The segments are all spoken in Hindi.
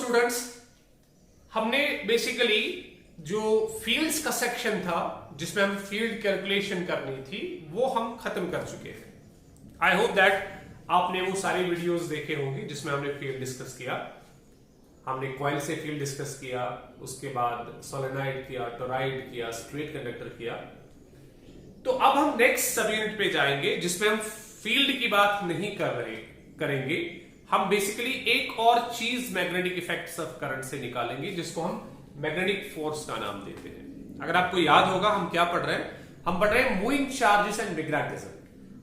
स्टूडेंट्स, हमने बेसिकली जो फील्ड्स का सेक्शन था जिसमें हम फील्ड कैलकुलेशन करनी थी वो हम खत्म कर चुके हैं। आई होप दैट आपने वो सारे वीडियोस देखे होंगे जिसमें हमने फील्ड डिस्कस किया। हमने कॉइल से फील्ड डिस्कस किया, उसके बाद सोलेनॉइड किया, टोरॉइड किया, स्ट्रेट कंडक्टर किया। तो अब हम नेक्स्ट सब यूनिट पे जाएंगे जिसमें हम फील्ड की बात नहीं करेंगे। हम बेसिकली एक और चीज मैग्नेटिक इफेक्ट्स ऑफ करंट से निकालेंगे जिसको हम मैग्नेटिक फोर्स का नाम देते हैं। अगर आपको याद होगा हम क्या पढ़ रहे हैं, हम पढ़ रहे हैं मूविंग चार्जेस एंड मैग्नेटिज्म।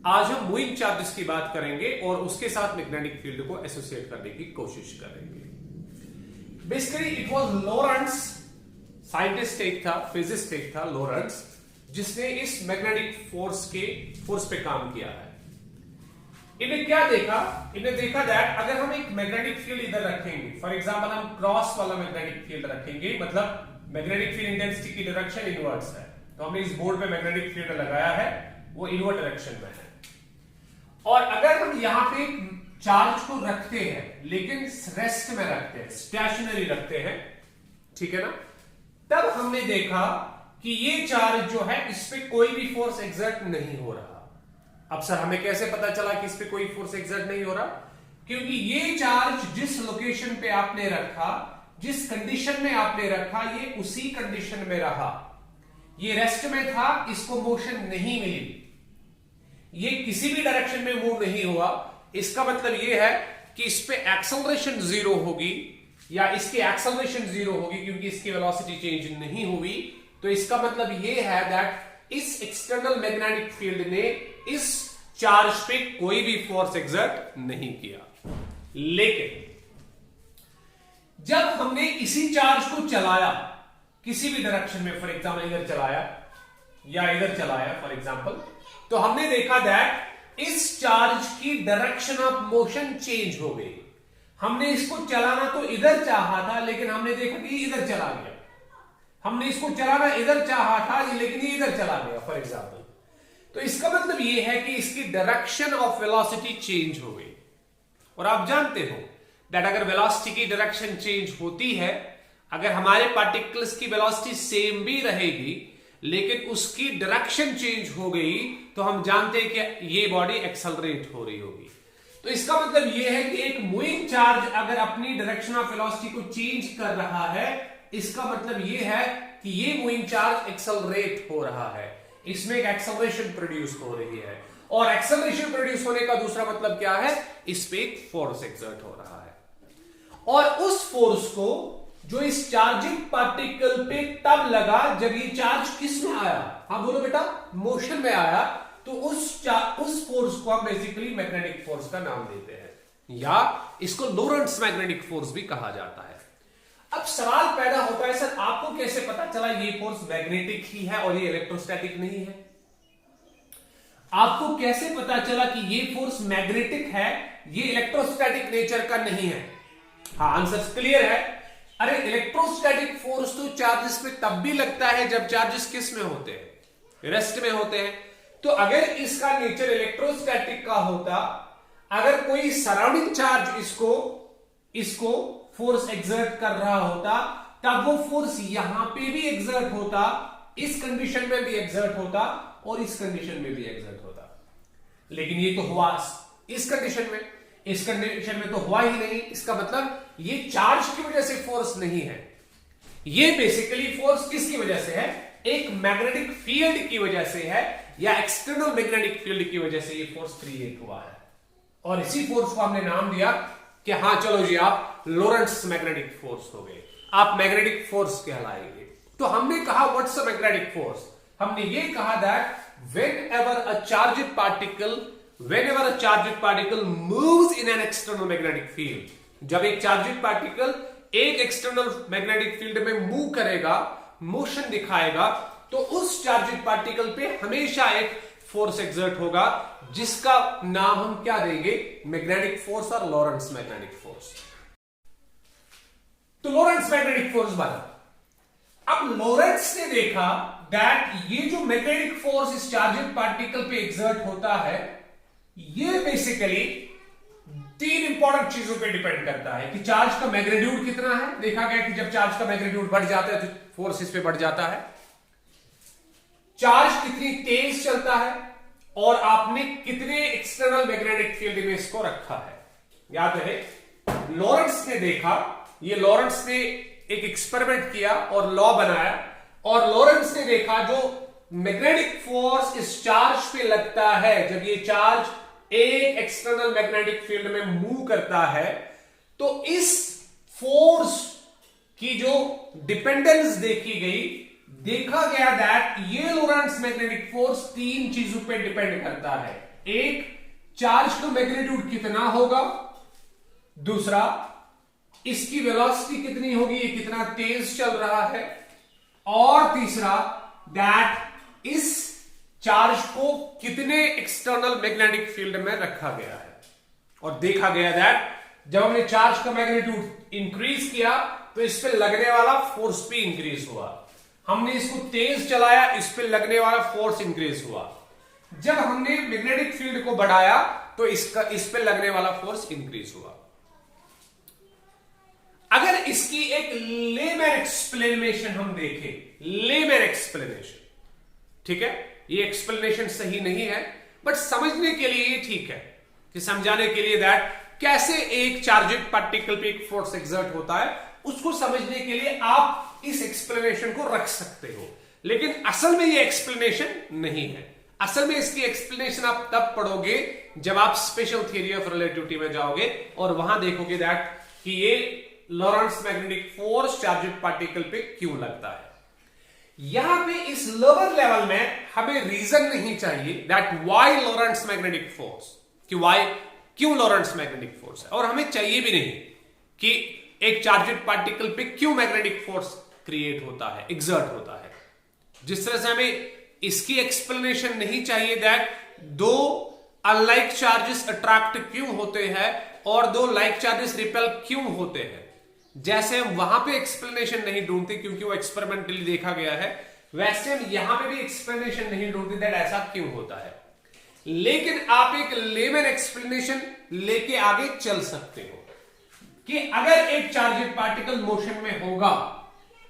आज हम मूविंग चार्जेस की बात करेंगे और उसके साथ मैग्नेटिक फील्ड को एसोसिएट करने की कोशिश करेंगे। बेसिकली इट वाज लॉरेंट्ज, साइंटिस्ट एक था, फिजिसिस्ट एक था लॉरेंट्ज, जिसने इस मैग्नेटिक फोर्स पे काम किया है। इन्हें क्या देखा? इन्हें देखा दैट अगर हम एक मैग्नेटिक फील्ड इधर रखेंगे, फॉर एग्जांपल हम क्रॉस वाला मैग्नेटिक फील्ड रखेंगे, मतलब मैग्नेटिक फील्ड इंटेंसिटी की डायरेक्शन इनवर्ट्स है, तो हमने इस बोर्ड पे मैग्नेटिक फील्ड लगाया है, वो इनवर्ट डायरेक्शन में है। और अगर हम यहां पे चार्ज को रखते हैं लेकिन रेस्ट में रखते हैं, स्टेशनरी रखते हैं, ठीक है ना, तब हमने देखा कि ये चार्ज जो है इस पे कोई भी फोर्स एक्सर्ट नहीं हो रहा। अब सर हमें कैसे पता चला कि इस पे कोई फोर्स एक्सर्ट नहीं हो रहा? क्योंकि ये चार्ज जिस लोकेशन पे आपने रखा, जिस कंडीशन में आपने रखा, ये उसी कंडीशन में रहा। ये रेस्ट में था, इसको मोशन नहीं मिली, ये किसी भी डायरेक्शन में मूव नहीं हुआ। इसका मतलब ये है कि इस पे एक्सेलरेशन जीरो होगी या इसकी एक्सेलरेशन जीरो होगी क्योंकि इसकी वेलोसिटी चेंज नहीं हुई। तो इसका मतलब ये है दैट इस एक्सटर्नल मैग्नेटिक फील्ड ने इस चार्ज पे कोई भी फोर्स एक्सर्ट नहीं किया। लेकिन जब हमने इसी चार्ज को चलाया किसी भी डायरेक्शन में, फॉर एग्जांपल इधर चलाया या इधर चलाया फॉर एग्जांपल, तो हमने देखा दैट इस चार्ज की डायरेक्शन ऑफ मोशन चेंज हो गई। हमने इसको चलाना तो इधर चाहा था लेकिन हमने देखा कि इधर चला गया। हमने इसको चलाना इधर चाहा था लेकिन ये इधर चला गया फॉर एग्जांपल। तो इसका मतलब ये है कि इसकी डायरेक्शन ऑफ वेलोसिटी चेंज हो गई। और आप जानते हो दैट अगर वेलोसिटी की डायरेक्शन चेंज होती है, अगर हमारे पार्टिकल्स की वेलोसिटी सेम भी रहेगी लेकिन उसकी डायरेक्शन चेंज हो गई, तो हम जानते हैं कि ये बॉडी एक्सेलरेट हो रही होगी। तो इसका मतलब ये है कि एक मूविंग चार्ज अगर अपनी डायरेक्शन ऑफ वेलोसिटी को चेंज कर रहा है, इसका मतलब ये है कि ये मूविंग चार्ज एक्सेलरेट हो रहा है, इसमें एक एक्सेलरेशन प्रोड्यूस हो रही है। और एक्सेलरेशन प्रोड्यूस होने का दूसरा मतलब क्या है? इस पे एक फोर्स एक्सर्ट हो रहा है। और उस फोर्स को जो इस चार्जिंग पार्टिकल पे तब लगा जब ये चार्ज किस में आया? हाँ बोलो बेटा, मोशन में आया। तो उस फोर्स को हम बेसिकली मैग्नेटिक फोर्स का नाम देते हैं, या इसको लोरेंट्ज मैग्नेटिक फोर्स भी कहा जाता है। अब सवाल पैदा होता है, सर आपको कैसे पता चला ये फोर्स मैग्नेटिक ही है और ये इलेक्ट्रोस्टैटिक नहीं है? आपको कैसे पता चला कि ये फोर्स मैग्नेटिक है, ये इलेक्ट्रोस्टैटिक नेचर का नहीं है? हाँ, आंसर क्लियर है। अरे इलेक्ट्रोस्टैटिक फोर्स तो चार्जेस पे तब भी लगता है जब चार्जेस किस में होते हैं? रेस्ट में होते हैं। तो अगर इसका नेचर इलेक्ट्रोस्टैटिक का होता, अगर कोई सराउंडिंग चार्ज इसको फोर्स एक्सर्ट कर रहा होता, तब वो फोर्स यहां पे भी एक्सर्ट होता, इस कंडीशन में भी एक्सर्ट होता और इस कंडीशन में भी एक्सर्ट होता। लेकिन ये तो हुआ इस कंडीशन में, इस कंडीशन में तो हुआ ही नहीं। इसका मतलब ये चार्ज की वजह से फोर्स नहीं है, ये बेसिकली फोर्स किसकी वजह से है? एक मैग्नेटिक फील्ड की वजह से है, या एक्सटर्नल मैग्नेटिक फील्ड की वजह से ये फोर्स क्रिएट हुआ है। और इसी फोर्स को हमने नाम दिया कि हाँ चलो जी आप लोरेंट्ज मैग्नेटिक फोर्स हो गए, आप मैग्नेटिक फोर्स कहलाएंगे। तो हमने कहा व्हाट्स अ मैग्नेटिक फोर्स? हमने ये कहा that whenever a charged particle moves in an external magnetic field, जब एक चार्जिड पार्टिकल एक एक्सटर्नल मैग्नेटिक फील्ड में मूव करेगा, मोशन दिखाएगा, तो उस चार्जिड पार्टिकल पे हमेशा एक फोर्स एक्सर्ट होगा जिसका नाम हम क्या देंगे? मैग्नेटिक फोर्स और लॉरेंट्ज मैग्नेटिक फोर्स। तो लॉरेंट्ज मैग्नेटिक फोर्स बना। अब लॉरेंट्ज ने देखा दैट ये जो मैग्नेटिक फोर्स इस चार्जिड पार्टिकल पे एक्सर्ट होता है, ये बेसिकली तीन इंपॉर्टेंट चीजों पे डिपेंड करता है कि चार्ज का मैग्नीट्यूड कितना है। देखा गया कि जब चार्ज का मैग्नीट्यूड बढ़ जाता है तो फोर्स इस पे बढ़ जाता है। चार्ज कितनी तेज चलता है और आपने कितने एक्सटर्नल मैग्नेटिक फील्ड में इसको रखा है। याद रहे, लॉरेंट्ज ने देखा, ये लॉरेंट्ज ने एक एक्सपेरिमेंट किया और लॉ बनाया, और लॉरेंट्ज ने देखा जो मैग्नेटिक फोर्स इस चार्ज पे लगता है, जब ये चार्ज एक एक्सटर्नल मैग्नेटिक फील्ड में मूव करता है, तो इस फोर्स की जो डिपेंडेंस देखी गई, देखा गया दैट ये लॉरेंट्ज मैग्नेटिक फोर्स तीन चीजों पे डिपेंड करता है। एक, चार्ज का मैग्नीट्यूड कितना होगा, दूसरा इसकी वेलोसिटी कितनी होगी, ये कितना तेज चल रहा है, और तीसरा दैट इस चार्ज को कितने एक्सटर्नल मैग्नेटिक फील्ड में रखा गया है। और देखा गया दैट जब हमने चार्ज का मैग्नीट्यूड इंक्रीज किया तो इस पे लगने वाला फोर्स भी इंक्रीज हुआ। हमने इसको तेज चलाया, इस पे लगने वाला फोर्स इंक्रीज हुआ। जब हमने मैग्नेटिक फील्ड को बढ़ाया तो इस पे लगने वाला फोर्स इंक्रीज हुआ। अगर इसकी एक लेमैन एक्सप्लेनेशन हम देखें, लेमैन एक्सप्लेनेशन, ठीक है, ये एक्सप्लेनेशन सही नहीं है बट समझने के लिए ये ठीक है, कि समझाने के लिए दैट कैसे एक चार्जेड पार्टिकल पे एक फोर्स एक्सर्ट होता है, उसको समझने के लिए आप इस एक्सप्लेनेशन को रख सकते हो। लेकिन असल में ये एक्सप्लेनेशन नहीं है। असल में इसकी एक्सप्लेनेशन आप तब पढ़ोगे जब आप स्पेशल थ्योरी ऑफ रिलेटिविटी में जाओगे और वहां देखोगे दैट कि ये लॉरेंट्ज मैग्नेटिक फोर्स चार्जेड पार्टिकल पे क्यों लगता है। यहां पे इस लोअर लेवल में हमें रीजन नहीं चाहिए दैट व्हाई लॉरेंट्ज मैग्नेटिक फोर्स, कि व्हाई क्यों लॉरेंट्ज मैग्नेटिक फोर्स है, और हमें चाहिए भी नहीं कि एक चार्जेड पार्टिकल पे क्यों मैग्नेटिक फोर्स क्रिएट होता है, एग्जर्ट होता है। जिस तरह से हमें इसकी एक्सप्लेनेशन नहीं चाहिए दैट दो अनलाइक चार्जेस अट्रैक्ट क्यों होते हैं और दो लाइक चार्जेस रिपेल क्यों होते हैं, जैसे हम वहां पे एक्सप्लेनेशन नहीं ढूंढते क्योंकि वो एक्सपेरिमेंटली देखा गया है, वैसे हम यहां पे भी एक्सप्लेनेशन नहीं ढूंढते दैट ऐसा क्यों होता है। लेकिन आप एक लेमैन एक्सप्लेनेशन लेके आगे चल सकते हो कि अगर एक चार्जेड पार्टिकल मोशन में होगा,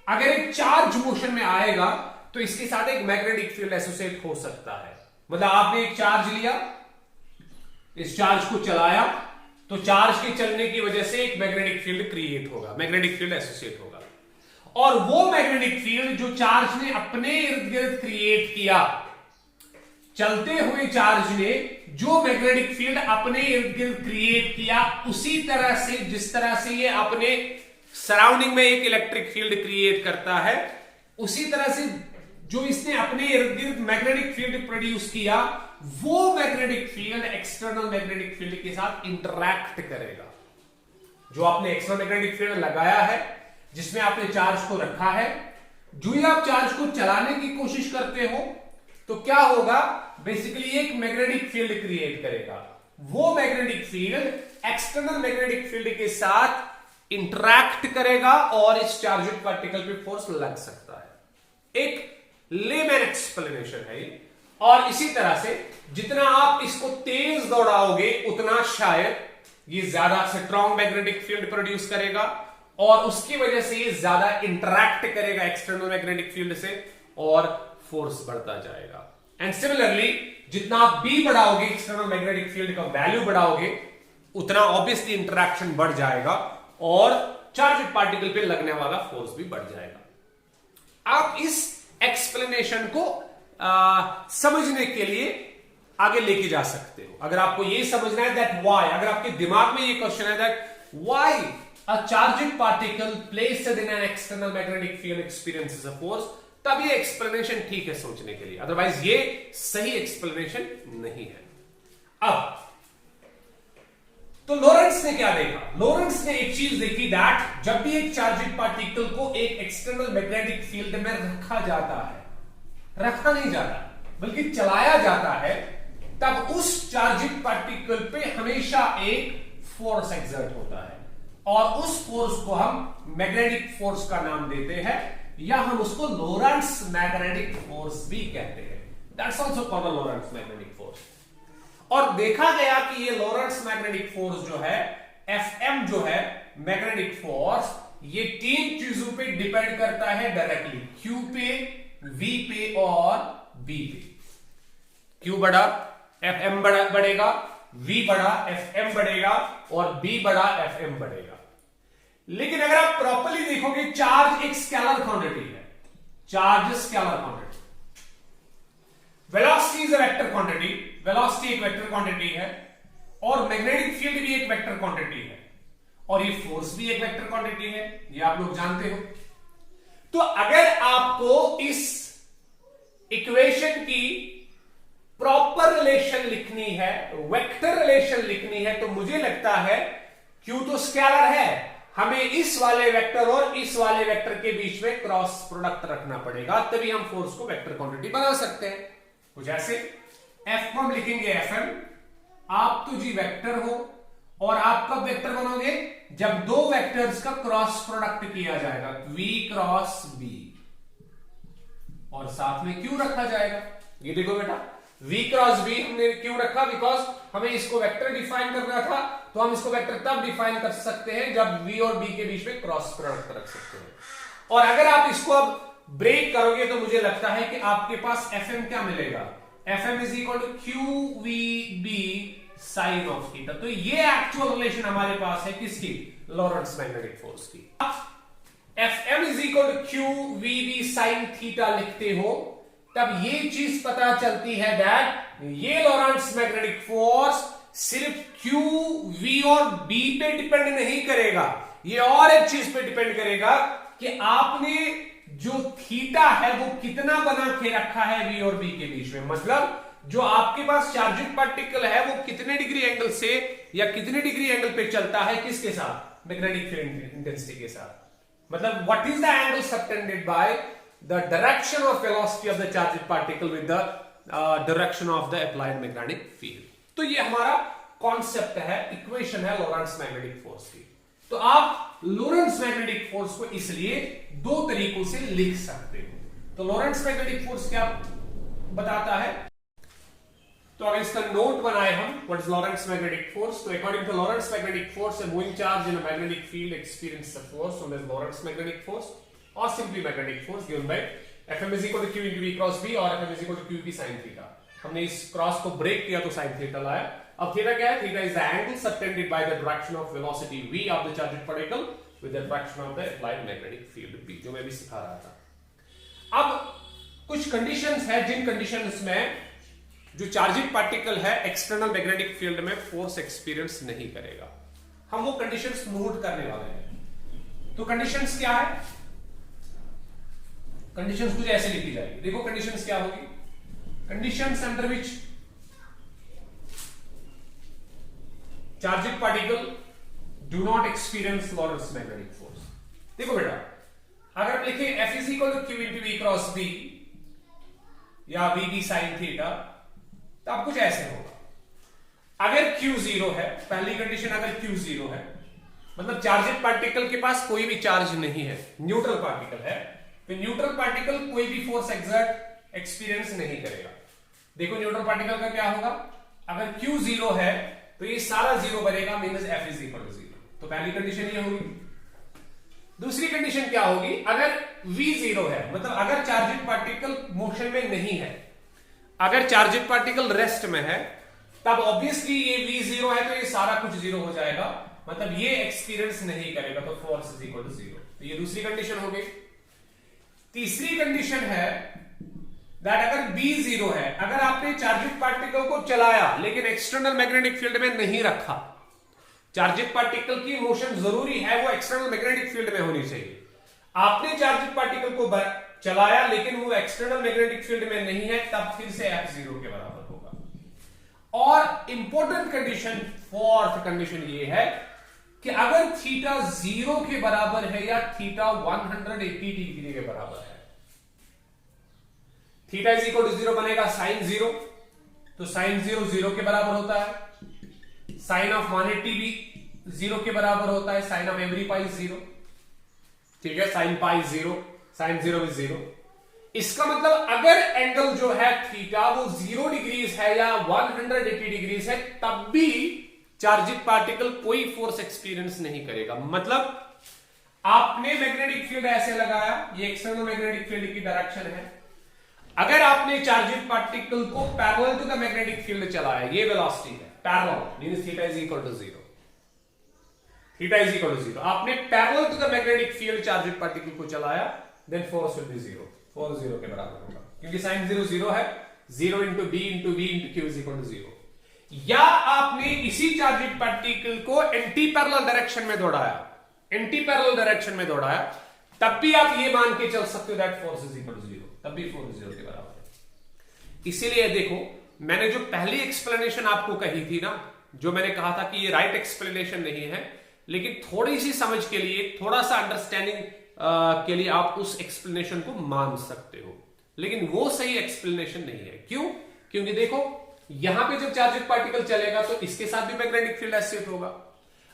अगर एक चार्ज मोशन में आएगा तो इसके साथ एक मैग्नेटिक फील्ड एसोसिएट हो सकता है। मतलब आपने एक चार्ज लिया, इस चार्ज को चलाया, तो चार्ज के चलने की वजह से एक मैग्नेटिक फील्ड क्रिएट होगा, मैग्नेटिक फील्ड एसोसिएट होगा, और वो मैग्नेटिक फील्ड जो चार्ज ने अपने इर्द गिर्द क्रिएट किया, चलते हुए चार्ज ने जो मैग्नेटिक फील्ड अपने इर्द गिर्द क्रिएट किया, उसी तरह से जिस तरह से ये अपने सराउंडिंग में एक इलेक्ट्रिक फील्ड क्रिएट करता है, उसी तरह से जो इसने अपने इर्द गिर्द मैग्नेटिक फील्ड प्रोड्यूस किया, वो magnetic field external magnetic field के साथ इंटरैक्ट करेगा। जो आपने एक्सटर्नल मैग्नेटिक फील्ड लगाया है, जिसमें आपने चार्ज को रखा है, जो ही आप चार्ज को चलाने की कोशिश करते हो तो क्या होगा, बेसिकली एक मैग्नेटिक फील्ड क्रिएट करेगा। वो magnetic field external magnetic field के साथ इंटरैक्ट करेगा और इस चार्जेड पार्टिकल पे फोर्स लग सकता है। एक लेमैन एक्सप्लेनेशन है ये। और इसी तरह से जितना आप इसको तेज दौड़ाओगे उतना शायद ये ज्यादा स्ट्रॉन्ग मैग्नेटिक फील्ड प्रोड्यूस करेगा और उसकी वजह से ये ज्यादा इंटरैक्ट करेगा एक्सटर्नल मैग्नेटिक फील्ड से और फोर्स बढ़ता जाएगा। एंड सिमिलरली जितना आप बी बढ़ाओगे, एक्सटर्नल मैग्नेटिक फील्ड का वैल्यू बढ़ाओगे, उतना ऑब्वियसली इंटरैक्शन बढ़ जाएगा और चार्जेड पार्टिकल पे लगने वाला फोर्स भी बढ़ जाएगा। आप इस एक्सप्लेनेशन को समझने के लिए आगे लेके जा सकते हो। अगर आपको ये समझना है दैट व्हाई, अगर आपके दिमाग में ये क्वेश्चन है that why a charged particle placed in an external magnetic field experiences a force, तब ये एक्सप्लेनेशन ठीक है सोचने के लिए, अदरवाइज ये सही एक्सप्लेनेशन नहीं है। अब तो लॉरेंट्ज ने क्या देखा? लॉरेंट्ज ने एक चीज देखी दैट जब भी एक चार्जेड पार्टिकल को एक एक्सटर्नल मैग्नेटिक फील्ड में रखा जाता है, रखा नहीं जाता बल्कि चलाया जाता है, तब उस चार्जेड पार्टिकल पे हमेशा एक फोर्स एक्सर्ट होता है और उस फोर्स को हम मैग्नेटिक फोर्स का नाम देते हैं या हम उसको लॉरेंट्ज मैग्नेटिक फोर्स भी कहते हैं। That's also called Lorentz magnetic force. और देखा गया कि ये लॉरेंट्ज मैग्नेटिक फोर्स जो है, Fm जो है मैग्नेटिक फोर्स, ये तीन चीजों पे डिपेंड करता है डायरेक्टली, Q पे, V पे और B पे। Q बड़ा Fm बढ़ेगा, V बड़ा Fm बढ़ेगा और B बड़ा Fm बढ़ेगा। लेकिन अगर आप प्रॉपर्ली देखोगे, चार्ज एक स्केलर क्वांटिटी है, charge scalar quantity, velocity is a vector quantity, velocity एक वेक्टर क्वांटिटी है, और मैग्नेटिक फील्ड भी एक वेक्टर क्वांटिटी है, और ये फोर्स भी एक वेक्टर क्वांटिटी है, ये आप लोग जानते हो। तो अगर आपको इस इक्वेशन की प्रॉपर रिलेशन लिखनी है, वेक्टर रिलेशन लिखनी है, तो मुझे लगता है क्यू तो स्केलर है, हमें इस वाले वेक्टर और इस वाले वेक्टर के बीच में क्रॉस प्रोडक्ट रखना पड़ेगा, तभी हम फोर्स को वेक्टर क्वांटिटी बना सकते हैं। कुछ ऐसे एफ को हम लिखेंगे एफएम, आप तो जी वेक्टर हो, और आप कब वेक्टर बनोगे, जब दो वेक्टर्स का क्रॉस प्रोडक्ट किया जाएगा, v क्रॉस b, और साथ में q रखा जाएगा। ये देखो बेटा, v क्रॉस b हमने क्यों रखा, बिकॉज हमें इसको वेक्टर डिफाइन करना था, तो हम इसको वेक्टर तब डिफाइन कर सकते हैं जब v और b के बीच में क्रॉस प्रोडक्ट रख सकते हैं। और अगर आप इसको अब ब्रेक करोगे तो मुझे लगता है कि आपके पास fm क्या मिलेगा, fm is equal to qvb sine of theta. तो ये एक्चुअल रिलेशन हमारे पास है किसकी, लॉरेंट्ज मैग्नेटिक फोर्स की। fm is equal to qvb sine theta लिखते हो, तब ये चीज पता चलती है दैट ये लॉरेंट्ज मैग्नेटिक फोर्स सिर्फ q, v और b पे डिपेंड नहीं करेगा, ये और एक चीज पे डिपेंड करेगा कि आपने जो थीटा है वो कितना बना के रखा है v और b के बीच में। मतलब जो आपके पास चार्जिंग पार्टिकल है वो कितने डिग्री एंगल से या कितने डिग्री एंगल पे चलता है, किसके साथ, मैग्नेटिक फील्ड इंटेंसिटी के साथ। मतलब what is the angle subtended by the direction of velocity of the charging particle with the direction of the applied magnetic field. तो ये हमारा कॉन्सेप्ट है, इक्वेशन है लॉरेंट्ज मैग्नेटिक फोर्स की। तो आप लॉरेंट्ज मैग्नेटिक फोर्स को इसलिए दो तरीकों से लिख सकते हो। तो लॉरेंट्ज मैग्नेटिक फोर्स क्या बताता है, तो अगर इसका नोट बनाए हम, what is Lorentz magnetic force, तो according to Lorentz magnetic force, a moving charge in a magnetic field experiences a force known as Lorentz magnetic force or simply magnetic force given by Fm is equal to q into v cross b और Fm is equal to qb sin theta। हमने इस क्रॉस को ब्रेक किया तो sin थीटा लाया। अब थीटा क्या है, theta is the angle subtended by the direction of velocity v of the charging particle with the direction of the applied magnetic field b, जो मैं भी सिखा रहा था। अब कुछ कंडीशंस है जिन कंडीशंस में जो चार्जिंग पार्टिकल है एक्सटर्नल मैग्नेटिक फील्ड में फोर्स एक्सपीरियंस नहीं करेगा, हम वो कंडीशंस नोट करने वाले हैं। तो कंडीशंस क्या है, कंडीशंस कुछ ऐसे लिखी जाएगी, देखो कंडीशंस क्या होगी, conditions under which charging particle do not experience Lorentz magnetic force. देखो बेटा, अगर हम लिखें F is equal to q into v cross b या v b साइन थीटा, तो अब कुछ ऐसे होगा। अगर Q 0 है, पहली कंडीशन अगर Q 0 है, मतलब चार्जिंग पार्टिकल के पास कोई भी चार्ज नहीं है, न्यूट्रल पार्टिकल है, तो न्यूट्रल पार्टिकल कोई भी फोर्स एक्सर्ट एक्सपीरियंस नहीं करेगा। देखो न्यूट्रल पार्टिकल का क्या होगा, अगर Q 0 है तो ये सारा जीरो बनेगा, means F is equal to 0। तो पहली कंडीशन ये होगी। दूसरी कंडीशन क्या होगी, अगर V 0 है, मतलब अगर चार्जिंग पार्टिकल मोशन में नहीं है, अगर चार्जिंग पार्टिकल रेस्ट में है, तब ऑब्वियसली ये v 0 है तो ये सारा कुछ जीरो हो जाएगा, मतलब ये एक्सपीरियंस नहीं करेगा, तो फोर्स इज इक्वल टू 0। तो ये दूसरी कंडीशन हो गई। तीसरी कंडीशन है दैट अगर b 0 है, अगर आपने चार्जिंग पार्टिकल को चलाया लेकिन एक्सटर्नल मैग्नेटिक फील्ड में नहीं रखा, चार्जिंग पार्टिकल की मोशन जरूरी है वो एक्सटर्नल मैग्नेटिक फील्ड में होनी चाहिए, आपने चार्जिंग पार्टिकल को चलाया लेकिन वो एक्सटर्नल मैग्नेटिक फील्ड में नहीं है, तब फिर से F 0 के बराबर होगा। और इंपॉर्टेंट कंडीशन, फोर्थ कंडीशन ये है कि अगर थीटा 0 के बराबर है या थीटा 180 डिग्री के बराबर है, थीटा इज इक्वल टू 0 बनेगा साइन 0, तो साइन 0 0 के बराबर होता है, साइन ऑफ 180 भी 0 के बराबर होता है, साइन ऑफ एवरी पाई 0, ठीक है, साइन पाई 0, साइन 0 इज 0। इसका मतलब अगर एंगल जो है थीटा वो 0 डिग्रीज है या 180 डिग्रीज है, तब भी चार्जिड पार्टिकल कोई फोर्स एक्सपीरियंस नहीं करेगा। मतलब आपने मैग्नेटिक फील्ड ऐसे लगाया, ये एक्सटर्नल मैग्नेटिक फील्ड की डायरेक्शन है। अगर आपने चार्जिड पार्टिकल को parallel to the magnetic field चलाया, ये वेलोसिटी है, parallel means theta is equal to 0, theta is equal to 0। आपने parallel to the magnetic field charged particle को चलाया, then force will be 0, force 0 के बराबर होगा, क्योंकि साइन 0 0 है, 0 into B into V into Q is equal to 0। या आपने इसी चार्जिड पार्टिकल को एंटी पैरेलल डायरेक्शन में दौड़ाया, एंटी पैरेलल डायरेक्शन में दौड़ाया, तब भी आप ये मान के चल सकते हो that force is equal to 0, तब भी फोर्स 0 के बराबर है। इसीलिए देखो, मैंने जो पहली एक्सप्लेनेशन आपको कही थी ना, जो मैंने कहा था कि ये राइट एक्सप्लेनेशन नहीं है, लेकिन थोड़ी सी समझ के लिए, थोड़ा सा अंडरस्टैंडिंग के लिए आप उस एक्सप्लेनेशन को मान सकते हो, लेकिन वो सही एक्सप्लेनेशन नहीं है। क्यों? क्योंकि देखो, यहां पे जब चार्जिड पार्टिकल चलेगा तो इसके साथ भी मैग्नेटिक फील्ड एसोसिएट होगा।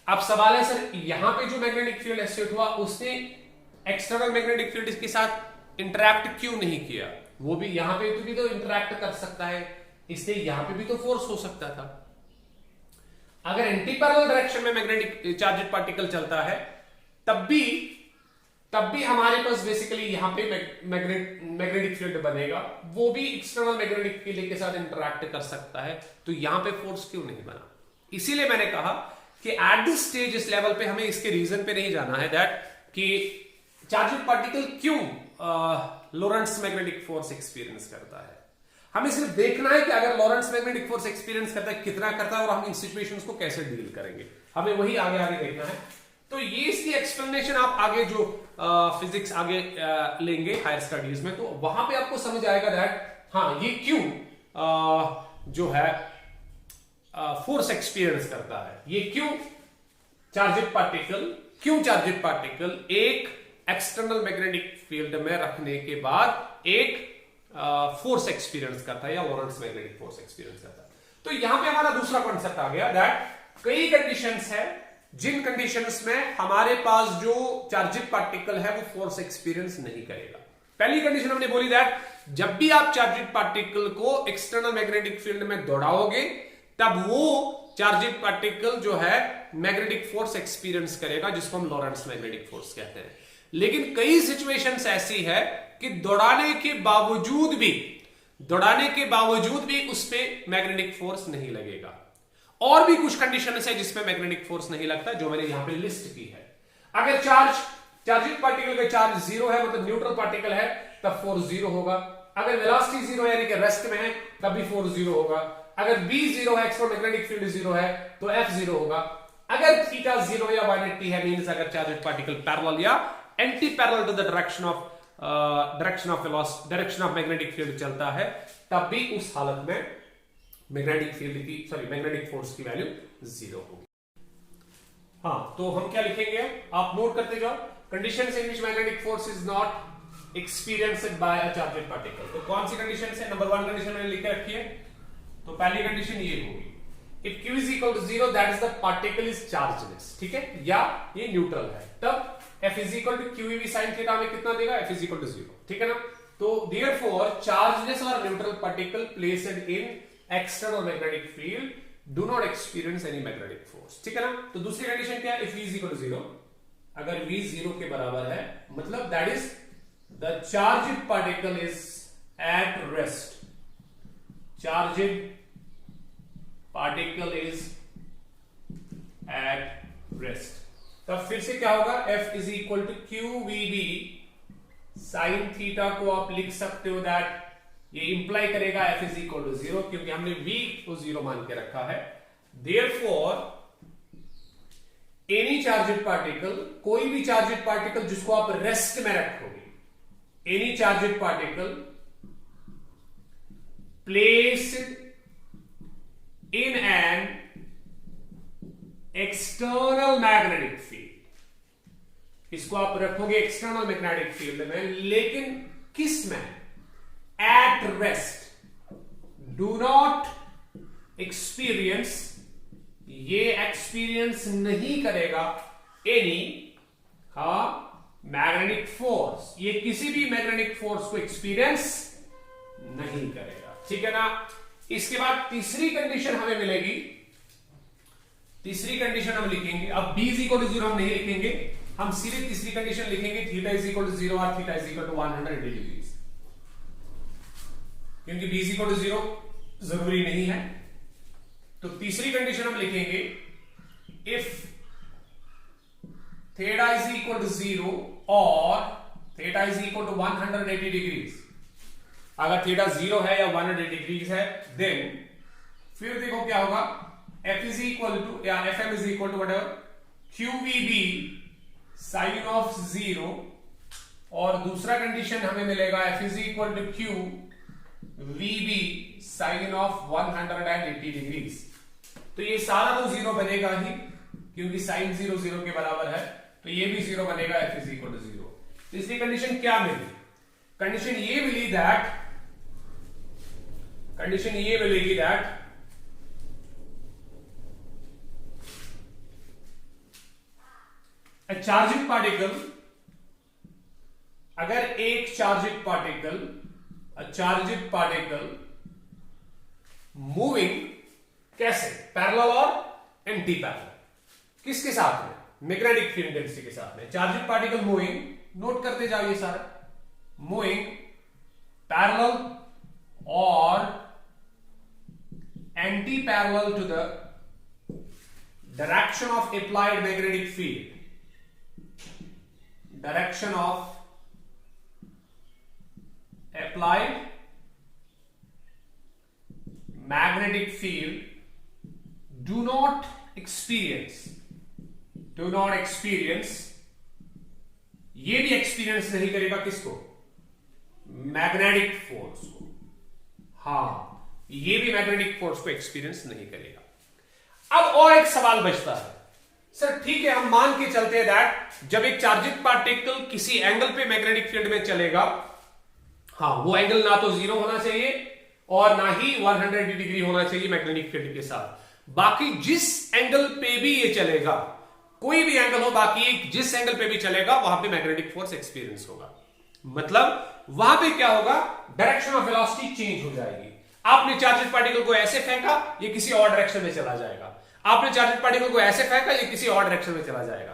अब सवाल है सर, यहां पे जो मैग्नेटिक फील्ड एसोसिएट हुआ उसने एक्सटर्नल मैग्नेटिक फील्ड के साथ इंटरैक्ट क्यों नहीं किया? वो भी यहां पे भी तो इंटरैक्ट कर सकता है, इसलिए यहां पे भी तो फोर्स हो सकता था। अगर एंटी पैरेलल डायरेक्शन में मैग्नेटिक चार्जिड पार्टिकल चलता है, तब भी हमारे पास बेसिकली यहां पे मैग्नेटिक फील्ड बनेगा, वो भी एक्सटर्नल मैग्नेटिक फील्ड के साथ इंटरैक्ट कर सकता है, तो यहां पे फोर्स क्यों नहीं बना? इसीलिए मैंने कहा कि एट दिस स्टेज, इस लेवल पे हमें इसके रीजन पे नहीं जाना है दैट कि चार्जिड पार्टिकल क्यों लॉरेंट्ज मैग्नेटिक फोर्स एक्सपीरियंस करता है। हमें सिर्फ देखना है कि अगर लॉरेंट्ज मैग्नेटिक फोर्स एक्सपीरियंस करता है, कितना करता है, और हम इन सिचुएशंस को कैसे डील करेंगे, हमें वही आगे आगे देखना है। तो ये इसकी एक्सप्लेनेशन आप आगे जो फिजिक्स आगे लेंगे हायर स्टडीज में, तो वहां पे आपको समझ आएगा दैट हाँ, ये क्यों जो है फोर्स एक्सपीरियंस करता है, ये क्यों चार्जिड पार्टिकल एक एक्सटर्नल मैग्नेटिक फील्ड में रखने के बाद एक फोर्स एक्सपीरियंस करता है, या लॉरेंट्ज मैग्नेटिक फोर्स एक्सपीरियंस करता है। तो यहां पे हमारा दूसरा कॉन्सेप्ट आ गया दैट कई कंडीशंस है जिन कंडीशंस में हमारे पास जो चार्जिड पार्टिकल है वो फोर्स एक्सपीरियंस नहीं करेगा। पहली कंडीशन हमने बोली दैट जब भी आप चार्जिड पार्टिकल को एक्सटर्नल मैग्नेटिक फील्ड में दौड़ाओगे, तब वो चार्जिड पार्टिकल जो है मैग्नेटिक फोर्स एक्सपीरियंस करेगा, जिसको हम लॉरेंट्ज मैग्नेटिक फोर्स कहते हैं। लेकिन कई सिचुएशंस ऐसी है कि दौड़ाने के बावजूद भी उस पर मैग्नेटिक फोर्स नहीं लगेगा। और भी कुछ कंडीशंस है जिसमें मैग्नेटिक फोर्स नहीं लगता, जो मैंने यहां पे लिस्ट की है। अगर चार्जिड पार्टिकल का चार्ज 0 है, मतलब न्यूट्रल पार्टिकल है, तब फोर्स 0 होगा। अगर वेलोसिटी 0 है, यानी कि रेस्ट में है, तब भी फोर्स 0 होगा। अगर B 0 है, एक्सटर्नल मैग्नेटिक फील्ड 0 है, तो F 0 होगा। अगर थीटा 0 या 180 है, मींस अगर चार्जिड पार्टिकल पैरेलल या anti parallel to the direction of magnetic field चलता है, तब भी उस हालत में मैग्नेटिक फोर्स की वैल्यू 0 होगी। हाँ, तो हम क्या लिखेंगे, आप नोट करते जाओ। Conditions in which magnetic force is not experienced by a charged particle. तो कौन सी कंडीशन है? नंबर 1 कंडीशन मैंने लिख के रखी है, तो पहली कंडीशन ये होगी, if Q is equal to 0 that is the particle is chargeless, ठीक है, या ये न्यूट्रल है, तब F is equal to QEV sin theta में कितना देगा? F इज इक्वल टू 0, ठीक है ना। तो देयरफॉर चार्जलेस और neutral particle placed in external magnetic field do not experience any magnetic force, ठीक है ना। तो दूसरी कंडीशन क्या है? If V is equal to 0, अगर V 0 के बराबर है, मतलब that is the charged particle is at rest, charged particle is at rest. तब फिर से क्या होगा? F is equal to QVB sine theta को आप लिख सकते हो दैट ये इंप्लाई करेगा F इज इक्वल टू 0, क्योंकि हमने V को 0 मान के रखा है। देयरफॉर एनी चार्जिड पार्टिकल, कोई भी चार्जिड पार्टिकल जिसको आप रेस्ट में रखोगे, any charged particle placed in an external magnetic field, इसको आप रखोगे एक्सटर्नल मैग्नेटिक फील्ड में, लेकिन किस में? At rest, do not experience, ये एक्सपीरियंस नहीं करेगा एनी मैग्नेटिक फोर्स, ये किसी भी मैग्नेटिक फोर्स को एक्सपीरियंस नहीं करेगा, ठीक है ना। इसके बाद तीसरी कंडीशन हमें मिलेगी, तीसरी कंडीशन हम लिखेंगे, अब b इज इक्वल टू 0 हम नहीं लिखेंगे, हम सीधे तीसरी कंडीशन लिखेंगे, थीटा इज इक्वल टू 0 और theta is equal to 180 degree, क्योंकि b इज इक्वल टू 0 जरूरी नहीं है। तो तीसरी कंडीशन हम लिखेंगे, if theta is equal to 0 और theta is equal to 180 degrees, अगर थीटा 0 है या 180 डिग्रीज है, देन फिर देखो क्या होगा, f इज इक्वल टू या fm is equal to whatever qvb sine of 0, और दूसरा कंडीशन हमें मिलेगा f is equal to q vb sine of 180 degrees. तो ये सारा तो 0 बनेगा ही, क्योंकि साइन 0 0 के बराबर है, तो ये भी 0 बनेगा, f इज इक्वल टू 0। तो इसकी कंडीशन क्या मिली, कंडीशन ये मिली दैट, कंडीशन ये मिलेगी दैट a charging particle, अगर एक charging particle, a charging particle moving कैसे, पैरेलल और एंटी पैरेलल, किसके साथ में, मैग्नेटिक फील्ड डेंसिटी के साथ में, चार्जिंग पार्टिकल मूविंग, नोट करते जाओ ये सारा, मूविंग पैरेलल और anti parallel to the direction of applied magnetic field, direction of applied magnetic field do not experience, ये भी एक्सपीरियंस नहीं करेगा किसको, मैग्नेटिक फोर्स को, हां ये भी मैग्नेटिक फोर्स को एक्सपीरियंस नहीं करेगा। अब और एक सवाल बचता है, सर ठीक है, हम मान के चलते हैं दैट जब एक चार्जिंग पार्टिकल किसी एंगल पे मैग्नेटिक फील्ड में चलेगा, हाँ वो एंगल ना तो 0 होना चाहिए और ना ही 180 डिग्री होना चाहिए मैग्नेटिक फील्ड के साथ, बाकी जिस एंगल पे भी ये चलेगा, कोई भी एंगल हो, बाकी जिस एंगल पे भी चलेगा वहां पे मैग्नेटिक फोर्स एक्सपीरियंस होगा। मतलब वहां पे क्या होगा, डायरेक्शन ऑफ वेलोसिटी चेंज हो जाएगी। आपने चार्जिंग पार्टिकल को ऐसे फेंका, ये किसी और डायरेक्शन में चला जाएगा, आपने चार्जिंग पार्टिकल को ऐसे फेंका, ये किसी और डायरेक्शन में चला जाएगा।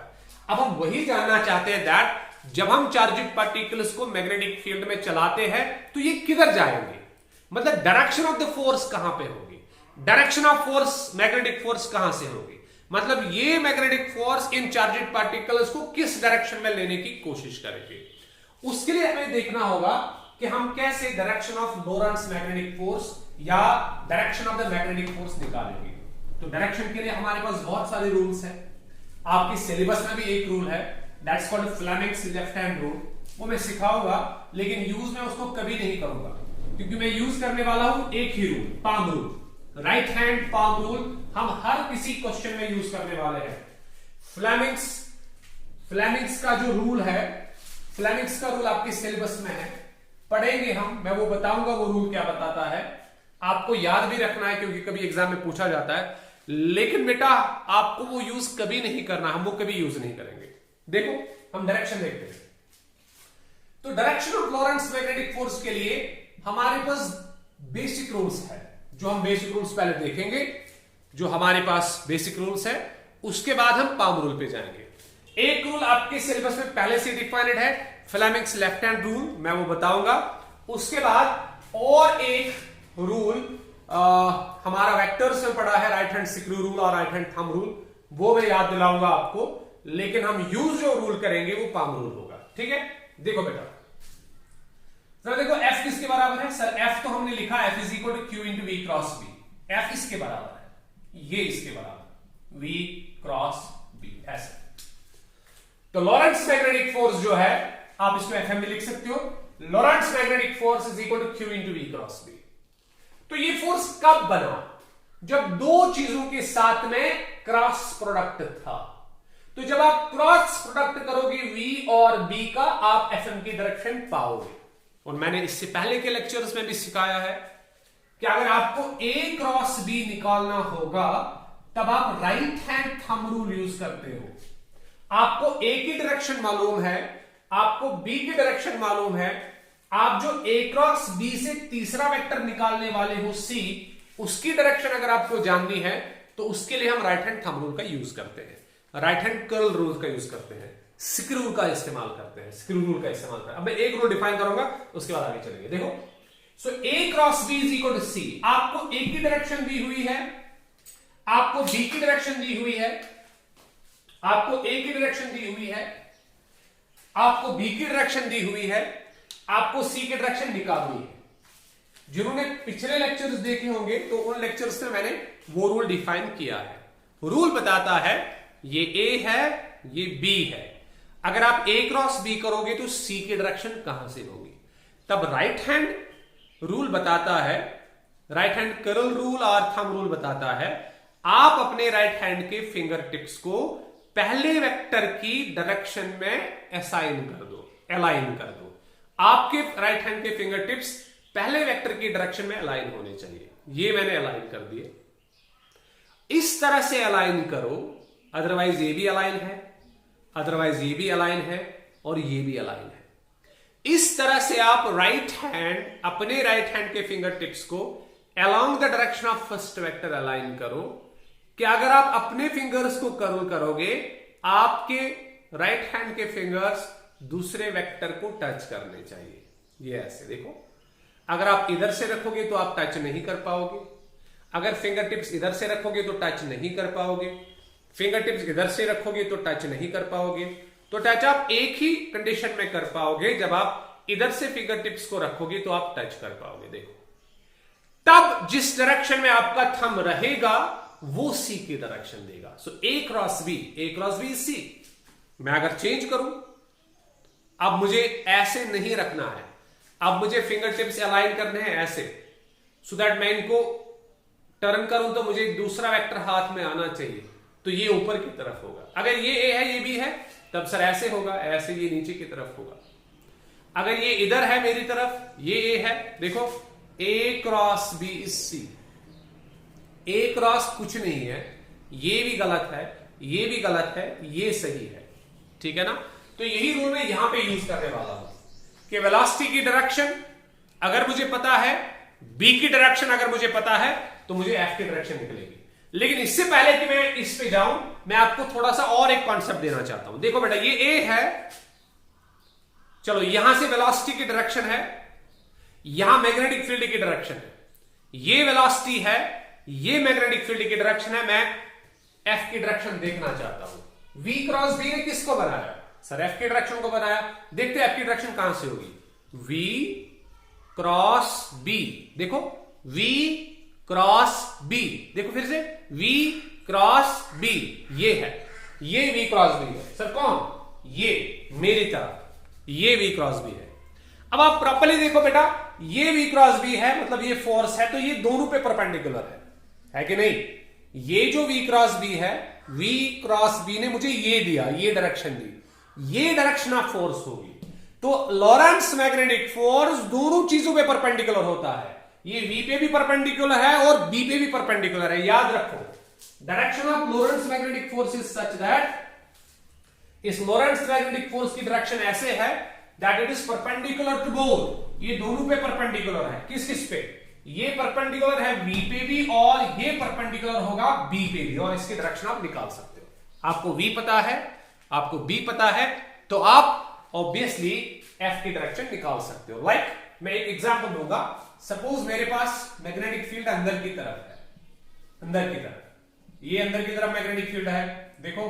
अब हम वही जानना चाहते हैं दैट जब हम चार्जिंग पार्टिकल्स को मैग्नेटिक फील्ड में चलाते हैं तो ये किधर जाएंगे, मतलब डायरेक्शन ऑफ द फोर्स कहां पे होगी, direction of force magnetic force कहां से होगी, मतलब ये magnetic force in charging particles को किस डायरेक्शन में लेने की कोशिश करेंगे। उसके लिए हमें देखना होगा कि हम कैसे direction of Lorentz magnetic force या direction of the magnetic force निकालेंगे। तो डायरेक्शन के लिए हमारे पास बहुत सारे रूल्स हैं, आपके सिलेबस में भी एक रूल है, that's called Fleming's left hand rule, वो मैं सिखाऊंगा, लेकिन यूज में उसको कभी नहीं करूंगा, क्योंकि मैं यूज करने वाला हूं एक ही rule, palm rule, right hand palm rule, हम हर किसी क्वेश्चन में यूज करने वाले हैं। फ्लेमिंग्स का जो रूल है, फ्लेमिंग्स का रूल आपके सिलेबस में है, पढ़ेंगे हम, मैं वो बताऊंगा वो रूल क्या बताता है, आपको याद भी रखना है क्योंकि कभी एग्जाम में पूछा जाता है, लेकिन बेटा आपको वो यूज कभी नहीं करना, हम वो कभी यूज नहीं करेंगे। देखो हम डायरेक्शन देखते हैं, तो direction of Lorentz magnetic force के लिए हमारे पास बेसिक रूल्स है, जो हम बेसिक रूल्स पहले देखेंगे, जो हमारे पास बेसिक रूल्स है, उसके बाद हम पाम रूल पे जाएंगे। एक रूल आपके सिलेबस में पहले से डिफाइंड है, फ्लेमिंग्स लेफ्ट हैंड रूल, मैं वो बताऊंगा। उसके बाद और एक रूल हमारा वेक्टर्स में पड़ा है, राइट हैंड स्क्रू रूल और राइट हैंड थंब रूल, वो मैं याद दिलाऊंगा आपको, लेकिन हम यूज जो रूल करेंगे वो पाम रूल होगा। ठीक है, देखो बेटा, सर देखो f किसके बराबर है, सर f तो हमने लिखा f is equal to q into V cross B, f इसके बराबर है, ये इसके बराबर v क्रॉस b ऐसे। तो लॉरेंट्ज मैग्नेटिक फोर्स जो है, आप इसको fm में लिख सकते हो, Lorentz magnetic force is equal to q into V cross B. तो ये फोर्स कब बना, जब दो चीजों के साथ में क्रॉस प्रोडक्ट था। तो जब आप क्रॉस प्रोडक्ट करोगे v और b का, आप fm की डायरेक्शन पाओगे। और मैंने इससे पहले के लेक्चर्स में भी सिखाया है कि अगर आपको a क्रॉस b निकालना होगा तब आप right hand thumb rule use करते हो। आपको a की डायरेक्शन मालूम है, आपको बी की डायरेक्शन मालूम है, आप जो ए क्रॉस बी से तीसरा वेक्टर निकालने वाले हो सी, उसकी डायरेक्शन अगर आपको जाननी है तो उसके लिए हम राइट हैंड थंब रूल का यूज करते हैं, राइट हैंड कर्ल रूल का यूज करते हैं, स्क्रू रूल का इस्तेमाल करते हैं, स्क्रू रूल का इस्तेमाल करते हैं। अब मैं एक रूल डिफाइन करूंगा, उसके बाद आगे चलेंगे। देखो, so A cross B is equal to C. आपको ए की डायरेक्शन दी हुई है, आपको बी की डायरेक्शन दी हुई है, आपको ए की डायरेक्शन दी हुई है, आपको बी की डायरेक्शन दी हुई है, आपको सी की डायरेक्शन निकालनी है। जिन्होंने पिछले लेक्चर्स देखे होंगे तो उन लेक्चर्स में मैंने वो रूल डिफाइन किया है। रूल बताता है ये ए है, ये बी है, अगर आप ए क्रॉस बी करोगे तो सी की डायरेक्शन कहां से होगी। तब राइट हैंड रूल बताता है, राइट हैंड कर्ल रूल और थंब रूल बताता है, आप अपने राइट हैंड के फिंगर टिप्स को पहले वेक्टर की डायरेक्शन में असाइन कर दो, अलाइन कर दो। आपके राइट हैंड के फिंगर टिप्स पहले वेक्टर की डायरेक्शन में अलाइन होने चाहिए। ये मैंने अलाइन कर दिए, इस तरह से अलाइन करो, अदरवाइज ये भी अलाइन है, अदरवाइज ये भी अलाइन है और ये भी अलाइन है। इस तरह से आप राइट हैंड, अपने राइट हैंड के फिंगर टिप्स को along the direction of first vector align करो कि अगर आप अपने फिंगर्स को कर्ल करोगे, आपके राइट हैंड के फिंगर्स दूसरे वेक्टर को टच करने चाहिए। ये ऐसे देखो, अगर आप इधर से रखोगे तो आप टच नहीं कर पाओगे, अगर फिंगर टिप्स इधर से रखोगे तो टच नहीं कर पाओगे, फिंगर टिप्स इधर से रखोगे तो टच नहीं कर पाओगे। तो टच आप एक ही कंडीशन में कर पाओगे, जब आप इधर से फिंगर टिप्स को रखोगे तो आप टच कर पाओगे। देखो, तब जिस डायरेक्शन में आपका थंब रहेगा वो सी की डायरेक्शन देगा। सो A cross B, A cross B C. मैं अगर चेंज करूं, अब मुझे ऐसे नहीं रखना है, अब मुझे फिंगर टिप्स अलाइन करने हैं ऐसे, सो दैट मैं इनको टर्न करूं तो मुझे दूसरा वेक्टर हाथ में आना चाहिए, तो ये ऊपर की तरफ होगा। अगर ये ए है, ये बी है, तब सर ऐसे होगा, ऐसे ये नीचे की तरफ होगा। अगर ये इधर है मेरी तरफ, ये ए है, देखो A cross B is C. A cross कुछ नहीं है, ये भी गलत है, ये भी गलत है, ये सही है, ठीक है ना। तो यही रूल मैं यहां पे यूज करने वाला हूं कि वेलोसिटी की डायरेक्शन अगर मुझे पता है, बी की डायरेक्शन अगर मुझे पता है, तो मुझे एफ की डायरेक्शन निकलेगी। लेकिन इससे पहले कि मैं इस पे जाऊं, मैं आपको थोड़ा सा और एक कॉन्सेप्ट देना चाहता हूं। देखो बेटा, ये ए है, चलो यहां से वेलोसिटी की डायरेक्शन है, यहां मैग्नेटिक फील्ड की डायरेक्शन है, ये वेलोसिटी है, ये मैग्नेटिक फील्ड की डायरेक्शन है। मैं एफ की डायरेक्शन देखना चाहता हूं। वी क्रॉस बी ने किसको बनाया? सर एफ की डायरेक्शन को बनाया। देखते हैं एफ की डायरेक्शन कहां से होगी। वी क्रॉस बी, देखो वी क्रॉस बी, देखो फिर से वी क्रॉस बी, ये है, ये वी क्रॉस बी है। सर कौन? ये मेरी तरफ, ये वी क्रॉस बी है। अब आप प्रॉपर्ली देखो बेटा, ये वी क्रॉस बी है, मतलब ये फोर्स है, तो ये दोनों पे परपेंडिकुलर है कि नहीं? ये जो वी क्रॉस बी है, वी क्रॉस बी ने मुझे ये दिया, ये डायरेक्शन दी, ये डायरेक्शन ऑफ फोर्स होगी। तो लॉरेंट्ज मैग्नेटिक फोर्स दोनों चीजों पे परपेंडिकुलर होता है। ये वी पे भी परपेंडिकुलर है और बी पे भी परपेंडिकुलर है, याद रखो। Direction of Lorentz magnetic force is such that इस लॉरेंट्ज मैग्नेटिक फोर्स की डायरेक्शन ऐसे है that it is perpendicular to both. ये दोनों पे परपेंडिकुलर है। किस किस पे? ये परपेंडिकुलर है वी पे भी और ये परपेंडिकुलर होगा बी पे भी, और इसकी डायरेक्शन आप निकाल सकते हो। आपको वी पता है, आपको बी पता है, तो आप ऑब्वियसली एफ की डायरेक्शन निकाल सकते हो। लाइक मैं एक एग्जांपल दूंगा। सपोज मेरे पास मैग्नेटिक फील्ड अंदर की तरफ है, अंदर की तरफ, ये अंदर की तरफ मैग्नेटिक फील्ड है। देखो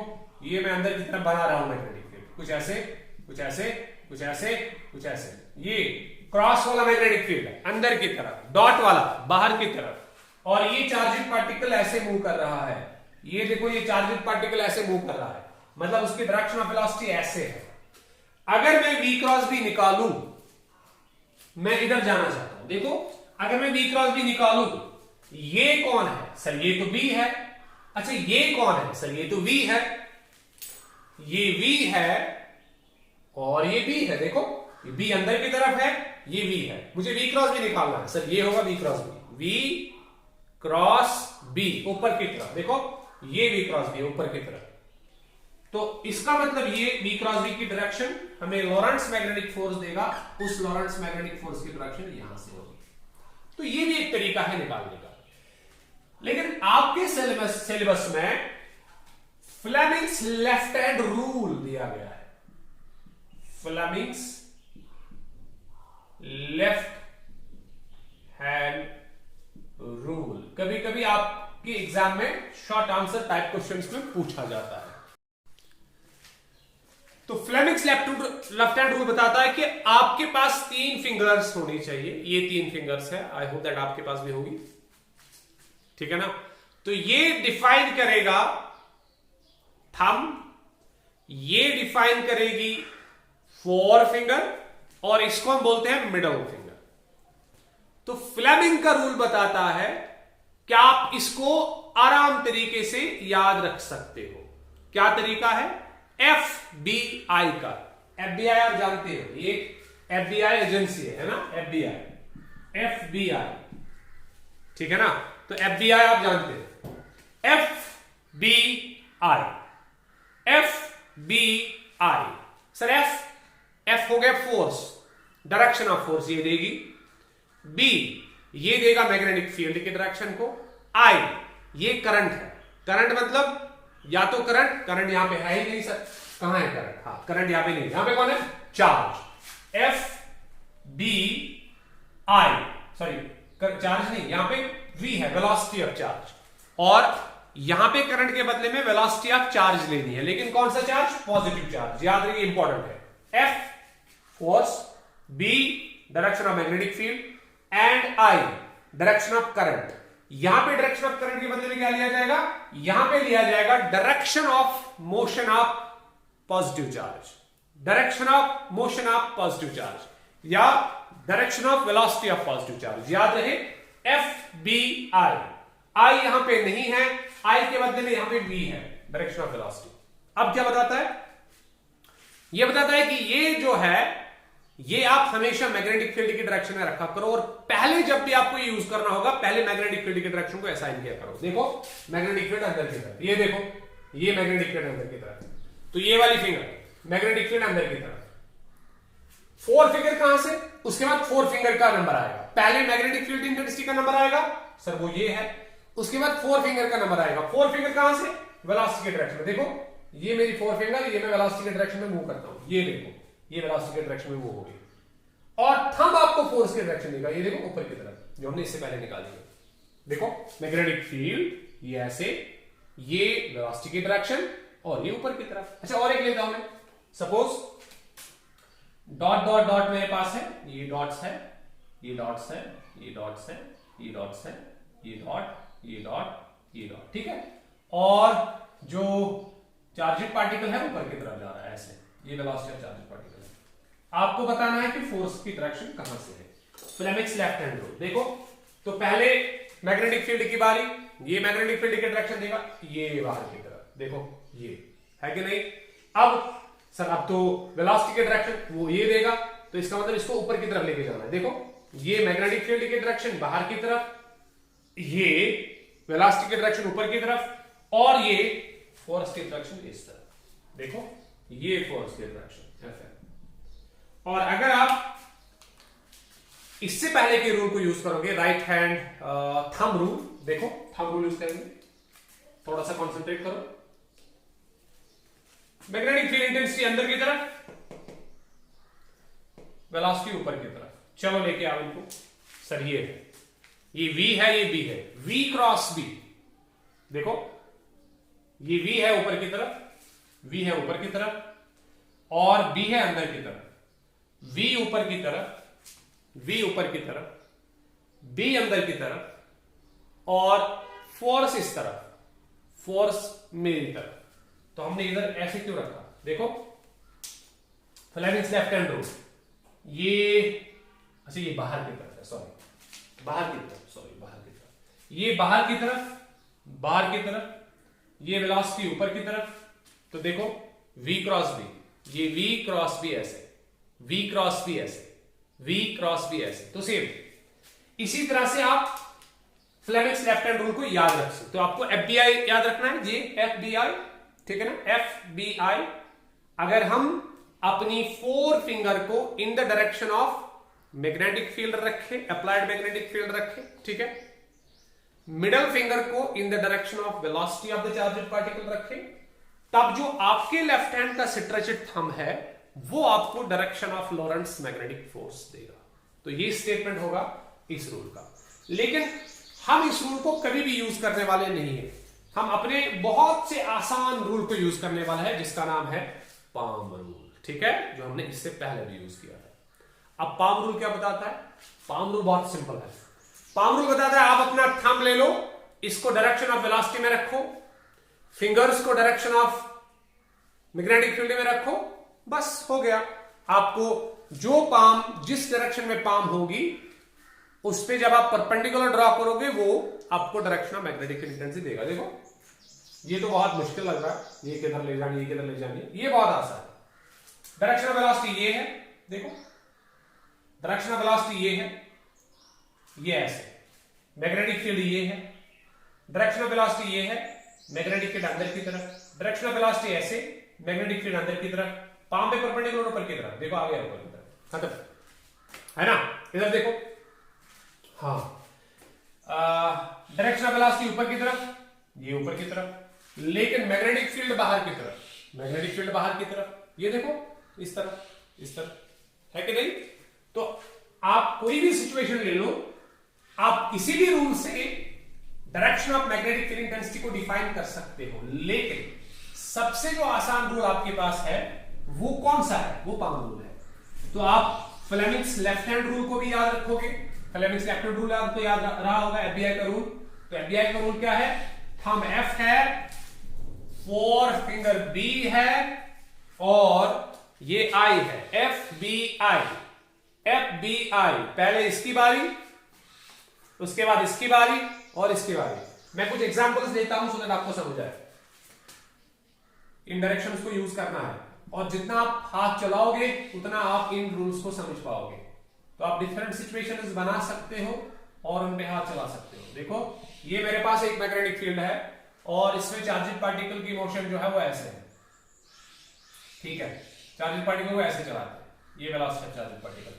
ये मैं अंदर की तरफ बना रहा हूं मैग्नेटिक फील्ड, कुछ ऐसे कुछ ऐसे कुछ ऐसे कुछ ऐसे। ये क्रॉस वाला मैग्नेटिक फील्ड है अंदर की तरफ, डॉट वाला बाहर की तरफ, और ये चार्जिंग पार्टिकल ऐसे मूव कर रहा है। ये देखो ये चार्जिंग पार्टिकल ऐसे मूव कर रहा है, मतलब उसकी डायरेक्शन ऑफ वेलोसिटी ऐसे है। अगर मैं v क्रॉस b निकालूं, मैं इधर जाना चाहता हूं, देखो अगर मैं v क्रॉस b निकालूं, ये कौन है? सर ये तो b है। अच्छा ये कौन है? सर ये तो v है। ये v है और ये b है। देखो ये b अंदर की तरफ है, ये v है। मुझे v क्रॉस b निकालना है। सर ये होगा v cross b, v cross b ऊपर की तरफ। देखो ये v क्रॉस b ऊपर की तरफ। तो इसका मतलब ये v क्रॉस v की डायरेक्शन हमें लॉरेंट्ज मैग्नेटिक फोर्स देगा, उस लॉरेंट्ज मैग्नेटिक फोर्स की डायरेक्शन यहां से होगी। तो ये भी एक तरीका है निकालने का। लेकिन आपके सिलेबस में फ्लेमिंग्स लेफ्ट हैंड रूल दिया गया है, फ्लेमिंग्स लेफ्ट हैंड रूल। कभी कभी आपके एग्जाम में शॉर्ट आंसर टाइप क्वेश्चंस में पूछा जाता है। तो फ्लेमिंग्स लेफ्ट हैंड रूल बताता है कि आपके पास 3 फिंगर्स होनी चाहिए। ये 3 फिंगर्स है, आई होप दैट आपके पास भी होगी, ठीक है ना। तो ये डिफाइन करेगा थंब, ये डिफाइन करेगी 4 फिंगर, और इसको हम बोलते हैं मिडल फिंगर। तो फ्लेमिंग का रूल बताता है कि आप इसको आराम तरीके से याद रख सकते हो। क्या तरीका है? FBI का, FBI आप जानते हो, ये FBI एजेंसी है ना, FBI, ठीक है ना। तो FBI आप जानते हो, FBI सर। F हो गया फोर्स, डायरेक्शन ऑफ फोर्स ये देगी। B ये देगा मैग्नेटिक फील्ड की डायरेक्शन को। I ये करंट है, करंट मतलब या तो करंट यहां पे है ही नहीं सर, कहां है करंट? हाँ, करंट यहां पे नहीं, यहां पे कौन है? चार्ज। चार्ज नहीं, यहां पे V है, वेलोसिटी ऑफ चार्ज, और यहां पे करंट के बदले में वेलोसिटी ऑफ चार्ज लेनी है, लेकिन कौन सा चार्ज? पॉजिटिव चार्ज, याद रखिए, इंपॉर्टेंट है। F force, B direction of magnetic field, and I direction of current. यहां पे डायरेक्शन ऑफ करंट के बदले में क्या लिया जाएगा? यहां पे लिया जाएगा direction of motion of positive charge, direction of motion of positive charge, या direction of velocity of positive charge. याद रहे FBI। I यहां पे नहीं है, I के बदले में यहां पे V है, डायरेक्शन ऑफ वेलोसिटी। अब क्या बताता है? यह बताता है कि ये जो है, ये आप हमेशा मैग्नेटिक फील्ड की डायरेक्शन में रखा करो, और पहले जब भी आपको ये यूज करना होगा, पहले मैग्नेटिक फील्ड की डायरेक्शन को असाइन किया करो। देखो मैग्नेटिक फील्ड अंदर की तरफ, ये देखो, ये मैग्नेटिक फील्ड अंदर की तरफ, तो ये वाली फिंगर मैग्नेटिक फील्ड अंदर की तरफ। 4 फिंगर कहां से? उसके बाद 4 फिंगर का नंबर आएगा। पहले मैग्नेटिक फील्ड इंटेंसिटी का नंबर आएगा सर, वो ये है। उसके बाद 4 फिंगर का नंबर आएगा। 4 फिंगर कहां से? वेलोसिटी के डायरेक्शन में। देखो ये मेरी 4 फिंगर, ये मैं वेलोसिटी के डायरेक्शन में मूव करता हूं, ये देखो, ये वेलोसिटी के डायरेक्शन में मूव हो गई। और थंब आपको फोर्स के डायरेक्शन देगा, ये देखो ऊपर की तरफ, जो हमने इससे पहले निकाली है। देखो मैग्नेटिक फील्ड ये ऐसे, ये वेलोसिटी की डायरेक्शन, और ये ऊपर की तरफ। अच्छा, और एक लेता हूं मैं, सपोज डॉट डॉट डॉट मेरे पास है, ये डॉट्स है, ये डॉट्स है, ये डॉट्स है, ये डॉट्स है, ये डॉट, ये डॉट, ये डॉट, ठीक है। और जो चार्जेड पार्टिकल है ऊपर की तरफ जा रहा है ऐसे, ये वेलोसिटी ऑफ चार्जेड पार्टिकल है। आपको बताना है कि फोर्स की डायरेक्शन कहां से है। Fleming's left hand rule. देखो, तो पहले मैग्नेटिक फील्ड की बारी, ये मैग्नेटिक फील्ड की डायरेक्शन देगा, ये बाहर की तरफ, देखो ये है कि नहीं। अब सर, अब तो वेलोसिटी की डायरेक्शन वो ये देगा, तो इसका मतलब इसको ऊपर की तरफ लेके जाना है। देखो ये मैग्नेटिक फील्ड की डायरेक्शन बाहर की तरफ, ये वेलोसिटी की डायरेक्शन ऊपर की तरफ, और ये फोर्स की डायरेक्शन इस तरफ। देखो ये फोर्स की डायरेक्शन F है। और अगर आप इससे पहले के रूल को यूज करोगे, राइट हैंड थंब रूल, देखो थंब रूल यूज करेंगे, थोड़ा सा कंसंट्रेट करो। मैग्नेटिक फील्ड इंटेंसिटी अंदर की तरफ, वेलोसिटी ऊपर की तरफ। चलो लेके आओ इनको। सर ये है, ये V है, ये B है, V क्रॉस B। देखो ये V है ऊपर की तरफ, V है ऊपर की तरफ, और B है अंदर की तरफ। V ऊपर की तरफ, V ऊपर की तरफ, B अंदर की तरफ, और फोर्स इस तरफ, फोर्स मेरी तरफ। तो हमने इधर ऐसे क्यों रखा? देखो फ्लेमिंग्स लेफ्ट हैंड रूल, ये अच्छा ये बाहर की तरफ है, सॉरी बाहर की तरफ, सॉरी बाहर की तरफ, ये बाहर की तरफ, बाहर की तरफ, ये वेलोसिटी ऊपर की तरफ। तो देखो V क्रॉस B, ये V क्रॉस B ऐसे, V क्रॉस B ऐसे, V क्रॉस B ऐसे। तो सेम इसी तरह से आप फ्लेमिंग्स लेफ्ट हैंड रूल को याद रख सकते हो। तो आपको FBI याद रखना है, ये FBI, ठीक है ना, FBI। अगर हम अपनी 4 फिंगर को in the direction of magnetic field रखें, अप्लाइड मैग्नेटिक फील्ड रखें, ठीक है, मिडल फिंगर को in the direction of velocity of the charged particle रखें, तब जो आपके लेफ्ट हैंड का स्ट्रेचड थंब है वो आपको direction of Lorentz magnetic force देगा। तो ये स्टेटमेंट होगा इस रूल का। लेकिन हम इस रूल को कभी भी यूज करने वाले नहीं है, हम अपने बहुत से आसान रूल को यूज करने वाला है जिसका नाम है पाम रूल, ठीक है, जो हमने इससे पहले भी यूज किया था। अब पाम रूल क्या बताता है? पाम रूल बहुत सिंपल है। पाम रूल बताता है आप अपना थंब ले लो, इसको डायरेक्शन ऑफ वेलोसिटी में रखो, फिंगर्स को डायरेक्शन ऑफ मैग्नेटिक फील्ड में रखो, बस हो गया। आपको जो पाम, जिस डायरेक्शन में पाम होगी उस पे जब आप परपेंडिकुलर ड्रॉ करोगे वो आपको direction of magnetic field intensity देगा। देखो ये तो बहुत मुश्किल लग रहा है, ये किधर ले जानी, ये किधर ले जानी, ये बहुत आसान है। डायरेक्शन ऑफ वेलोसिटी ये है, देखो डायरेक्शन ऑफ वेलोसिटी ये है, ये ऐसे, मैग्नेटिक फील्ड ये है, डायरेक्शन ऑफ वेलोसिटी ये है, मैग्नेटिक फील्ड अंदर की तरफ, डायरेक्शन ऑफ वेलोसिटी ऐसे, मैग्नेटिक फील्ड अंदर की तरफ, पाम पे परपेंडिकुलर ऊपर की तरफ, देखो आ गया ऊपर की तरफ, खत्म है ना। इधर देखो, हाँ, डायरेक्शन ऑफ वेलोसिटी ऊपर की तरफ, ये ऊपर की तरफ, लेकिन मैग्नेटिक फील्ड बाहर की तरफ, मैग्नेटिक फील्ड बाहर की तरफ, ये देखो इस तरफ, इस तरफ, है कि नहीं। तो आप कोई भी सिचुएशन ले लो, आप किसी भी रूल से direction of magnetic field intensity को डिफाइन कर सकते हो, लेकिन सबसे जो आसान रूल आपके पास है वो कौन सा है? वो पाम रूल है। तो आप फ्लेमिंग्स लेफ्ट हैंड रूल को भी याद रखोगे, फ्लेमिंग्स लेफ्ट हैंड रूल आपको याद रहा होगा, FBI का रूल। तो FBI का रूल क्या है? थंब F है, 4 फिंगर B है और ये I है, FBI, FBI। पहले इसकी बारी, उसके बाद इसकी बारी और इसकी बारी। मैं कुछ एग्जांपल्स देता हूं सो दैट आपको समझ आए। इन डायरेक्शंस को यूज करना है और जितना आप हाथ चलाओगे उतना आप इन रूल्स को समझ पाओगे। तो आप डिफरेंट सिचुएशंस बना सकते हो और उन पे हाथ चला सकते हो। देखो ये मेरे पास एक मैग्नेटिक फील्ड है और इसमें चार्जेड पार्टिकल की मोशन जो है वो ऐसे है, ठीक है, चार्जेड पार्टिकल को ऐसे चलाते हैं, ये वेलोसिटी ऑफ चार्जेड पार्टिकल।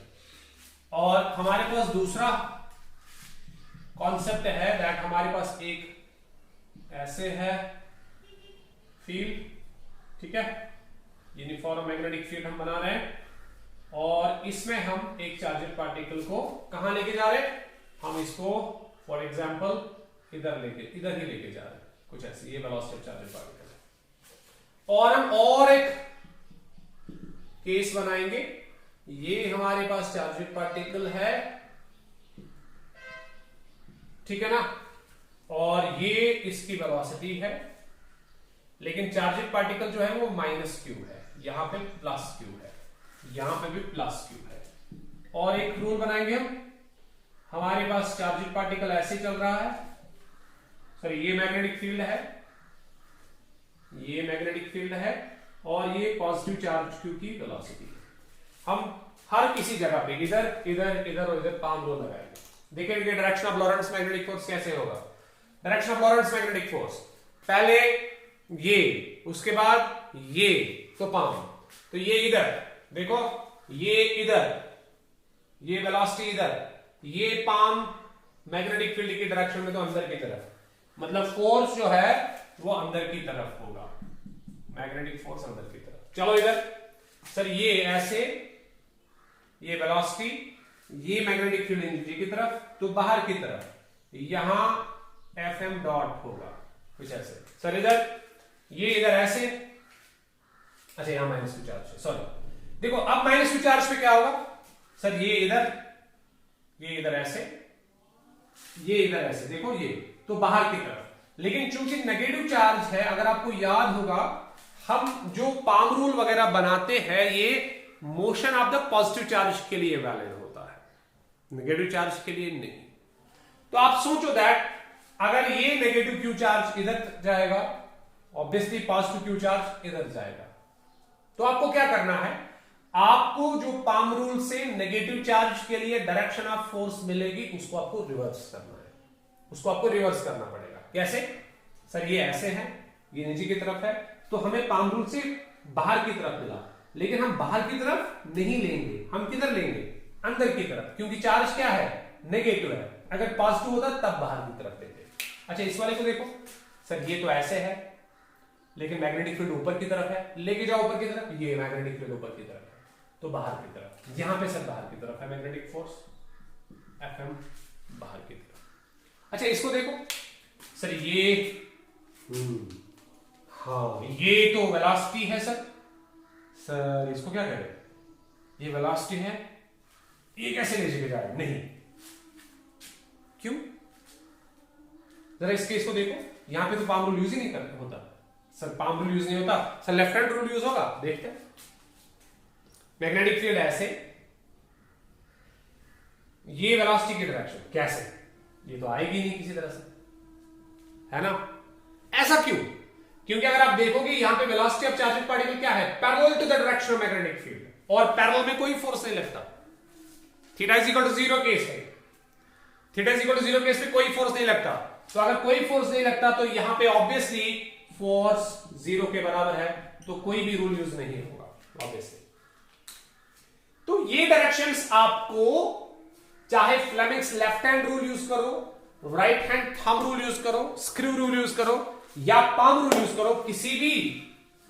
और हमारे पास दूसरा कॉन्सेप्ट है दैट हमारे पास एक ऐसे है फील्ड, ठीक है, यूनिफॉर्म मैग्नेटिक फील्ड हम बना रहे हैं और इसमें हम एक चार्जेड पार्टिकल को कहां लेके जा रहे हैं? हम इसको फॉर एग्जांपल इधर ही लेके जा रहे हैं, कुछ ऐसे, ये वेलोसिटी ऑफ चार्जेड पार्टिकल है। और हम और एक केस बनाएंगे, ये हमारे पास चार्जेड पार्टिकल है, ठीक है ना, और ये इसकी वेलोसिटी है, लेकिन चार्जेड पार्टिकल जो है वो -q है, यहां पे +q है, यहां पे भी +q है। और एक रूल बनाएंगे हम, हमारे पास चार्जेड पार्टिकल ऐसे चल रहा है, सॉरी ये मैग्नेटिक फील्ड है, ये मैग्नेटिक फील्ड है और ये पॉजिटिव चार्ज q की वेलोसिटी है। हम हर किसी जगह पे इधर इधर इधर और इधर पाम रूल लगाएंगे। देखेंगे direction of Lorentz magnetic force कैसे होगा। Direction of Lorentz magnetic force, पहले ये, उसके बाद ये, तो पाम, तो ये इधर देखो, ये इधर, ये वेलोसिटी इधर, ये पाम मैग्नेटिक फील्ड की डायरेक्शन में, तो अंदर की तरफ, मतलब फोर्स जो है वो अंदर की तरफ होगा, मैग्नेटिक फोर्स अंदर की तरफ। चलो इधर सर, ये ऐसे, ये वेलोसिटी, ये मैग्नेटिक फील्ड नीचे की तरफ, तो बाहर की तरफ यहां Fm डॉट होगा, कुछ ऐसे। सर इधर, ये इधर ऐसे, अच्छा यहां -q चार्ज है, सॉरी। देखो अब -q चार्ज पे क्या होगा? सर ये इधर ऐसे, ये इधर ऐसे, देखो ये, तो बाहर की तरफ। लेकिन चूंकि नेगेटिव चार्ज है, अगर आपको याद होगा हम जो पाम रूल वगैरह बनाते हैं ये motion of the positive charge के लिए वैलिड होता है, नेगेटिव चार्ज के लिए नहीं। तो आप सोचो दैट अगर ये नेगेटिव q चार्ज इधर जाएगा, ऑब्वियसली पॉजिटिव q चार्ज इधर जाएगा, तो आपको क्या करना है? आपको जो पाम रूल से नेगेटिव चार्ज के लिए डायरेक्शन ऑफ फोर्स मिलेगी उसको आपको रिवर्स करना है, उसको आपको रिवर्स करना पड़ेगा। कैसे? सर ये ऐसे है, ये नीचे की तरफ है, तो हमें पाम रूल से बाहर की तरफ मिला, लेकिन हम बाहर की तरफ नहीं लेंगे, हम किधर लेंगे, अंदर की तरफ, क्योंकि चार्ज क्या है, नेगेटिव है। अगर पॉजिटिव होता तब बाहर की तरफ लेते। अच्छा इस वाले को देखो सर, ये तो ऐसे है लेकिन मैग्नेटिक फील्ड ऊपर की तरफ है, लेके जाओ ऊपर की तरफ, ये मैग्नेटिक फील्ड ऊपर की तरफ है, तो बाहर की तरफ, यहां पे सर बाहर की तरफ है मैग्नेटिक फोर्स Fm, बाहर की तरफ। अच्छा इसको देखो सर, ये हाँ ये तो वेलोसिटी है सर, सर इसको क्या करें, ये वेलोसिटी है, ये कैसे ले जाके जाए, नहीं क्यों, जरा इस केस को देखो, यहां पे तो पाम रूल यूज ही नहीं करते होता सर, पाम रूल यूज नहीं होता sir, left hand rule use होगा, देखते हैं। मैग्नेटिक फील्ड ऐसे, ये वेलोसिटी की डायरेक्शन कैसे, ये तो आएगी नहीं किसी तरह से, है ना, ऐसा क्यों, क्योंकि अगर आप देखोगे यहां पे वेलोसिटी ऑफ चार्जेड पार्टिकल क्या है, parallel to the direction of magnetic field, और पैरेलल में कोई फोर्स नहीं लगता, theta is equal to 0 case है, theta is equal to 0 case पे कोई फोर्स नहीं लगता, तो अगर कोई फोर्स नहीं लगता तो यहां पे ऑब्वियसली फोर्स 0 के बराबर है, तो कोई भी रूल यूज नहीं होगा ऑब्वियसली। तो ये डायरेक्शंस आपको चाहे Fleming's left hand rule use करो, right hand thumb rule use करो, स्क्रू रूल यूज करो या पाम रूल यूज करो, किसी भी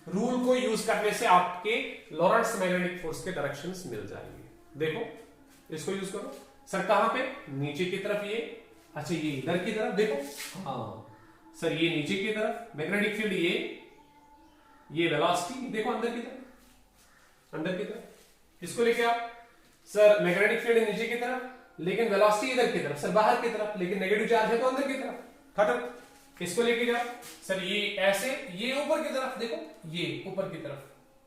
रूल को यूज करने से आपके लॉरेंट्ज मैग्नेटिक फोर्स के डायरेक्शंस मिल जाएंगे। देखो इसको यूज करो सर, कहां पे, नीचे की तरफ ये, अच्छा ये इधर की तरफ देखो, हाँ सर ये नीचे की तरफ मैग्नेटिक फील्ड, ये वेलोसिटी देखो अंदर की तरफ, अंदर की तरफ, इसको लेके आप सर मैग्नेटिक फील्ड नीचे की तरफ लेकिन वेलोसिटी इधर की तरफ, सर बाहर की तरफ, लेकिन नेगेटिव चार्ज है तो अंदर की तरफ, खत्म। इसको लेके जाओ सर, ये ऐसे, ये ऊपर की तरफ देखो, ये ऊपर की तरफ,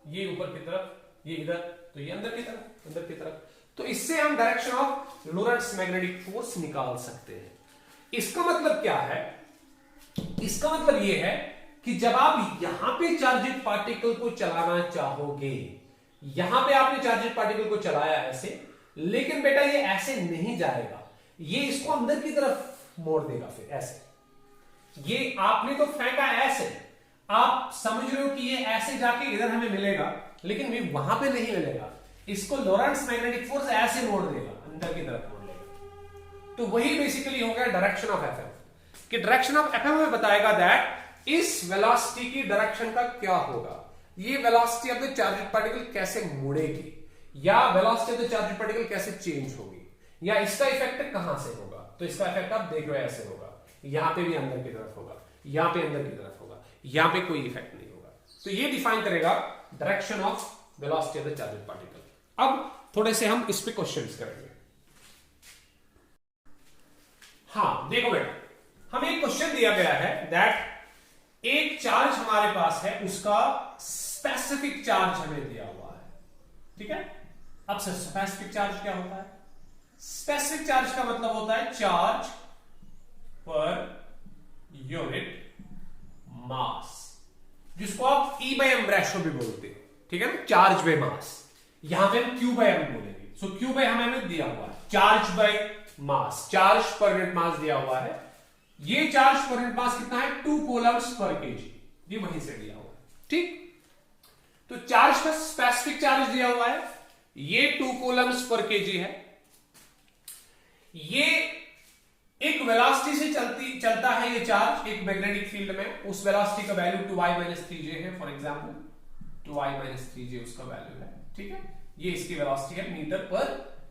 ये ऊपर की तरफ, ये इधर, तो ये अंदर की तरफ, अंदर की तरफ, तो इससे हम direction of Lorentz magnetic force निकाल सकते हैं। इसका मतलब क्या है, इसका मतलब यह है कि जब आप यहां पे चार्जेड पार्टिकल को चलाना चाहोगे, यहां पे आपने चार्जेड पार्टिकल को चलाया ऐसे, लेकिन बेटा ये ऐसे नहीं जाएगा, ये इसको अंदर की तरफ मोड़ देगा, फिर ऐसे, ये आपने तो फेंका ऐसे, आप समझ रहे हो कि ये ऐसे जाके इधर हमें मिलेगा, लेकिन ये वहां पे नहीं मिलेगा, इसको लॉरेंट्ज मैग्नेटिक फोर्स ऐसे मोड़ देगा, अंदर की तरफ मोड़ लेगा। तो वही बेसिकली हो गया डायरेक्शन ऑफ एफएम, कि डायरेक्शन ऑफ एफएम में बताएगा दैट इस वेलोसिटी की डायरेक्शन का क्या होगा, ये velocity of the charged particle कैसे मुड़ेगी, या velocity of the charged particle कैसे चेंज होगी, या इसका इफेक्ट कहां से होगा। तो इसका इफेक्ट आप देख रहे हो ऐसे होगा, यहां पे भी अंदर की तरफ होगा, यहां पे अंदर की तरफ होगा, यहां पे कोई इफेक्ट नहीं होगा। तो ये डिफाइन करेगा direction of velocity of the charged particle. अब थोड़े से हम इस पे क्वेश्चंस करेंगे। हाँ देखो बेटा, हमें एक क्वेश्चन दिया गया है दैट एक चार्ज हमारे पास है, उसका स्पेसिफिक चार्ज हमें दिया हुआ है, ठीक है। अब सर स्पेसिफिक चार्ज क्या होता है, स्पेसिफिक चार्ज का मतलब होता है चार्ज पर यूनिट मास, जिसको आप E/m रेशो भी बोलते हो, ठीक है ना, चार्ज बाय मास, यहां पे हम Q/m बोलेंगे। सो Q बाय हमें दिया हुआ है, चार्ज बाय मास, चार्ज पर यूनिट मास दिया हुआ है, ये चार्ज पर यूनिट मास कितना है, 2 कूलम्स पर केजी, ये वहीं से दिया हुआ है, ठीक। तो चार्ज का स्पेसिफिक चार्ज दिया हुआ है, ये 2 कूलम्स पर केजी है, ये एक वेलोसिटी से चलता है ये चार्ज एक मैग्नेटिक फील्ड में, उस वेलोसिटी का वैल्यू 2i-3j है, फॉर एग्जांपल 2i-3j उसका वैल्यू है, ठीक है, ये इसकी वेलोसिटी है मीटर पर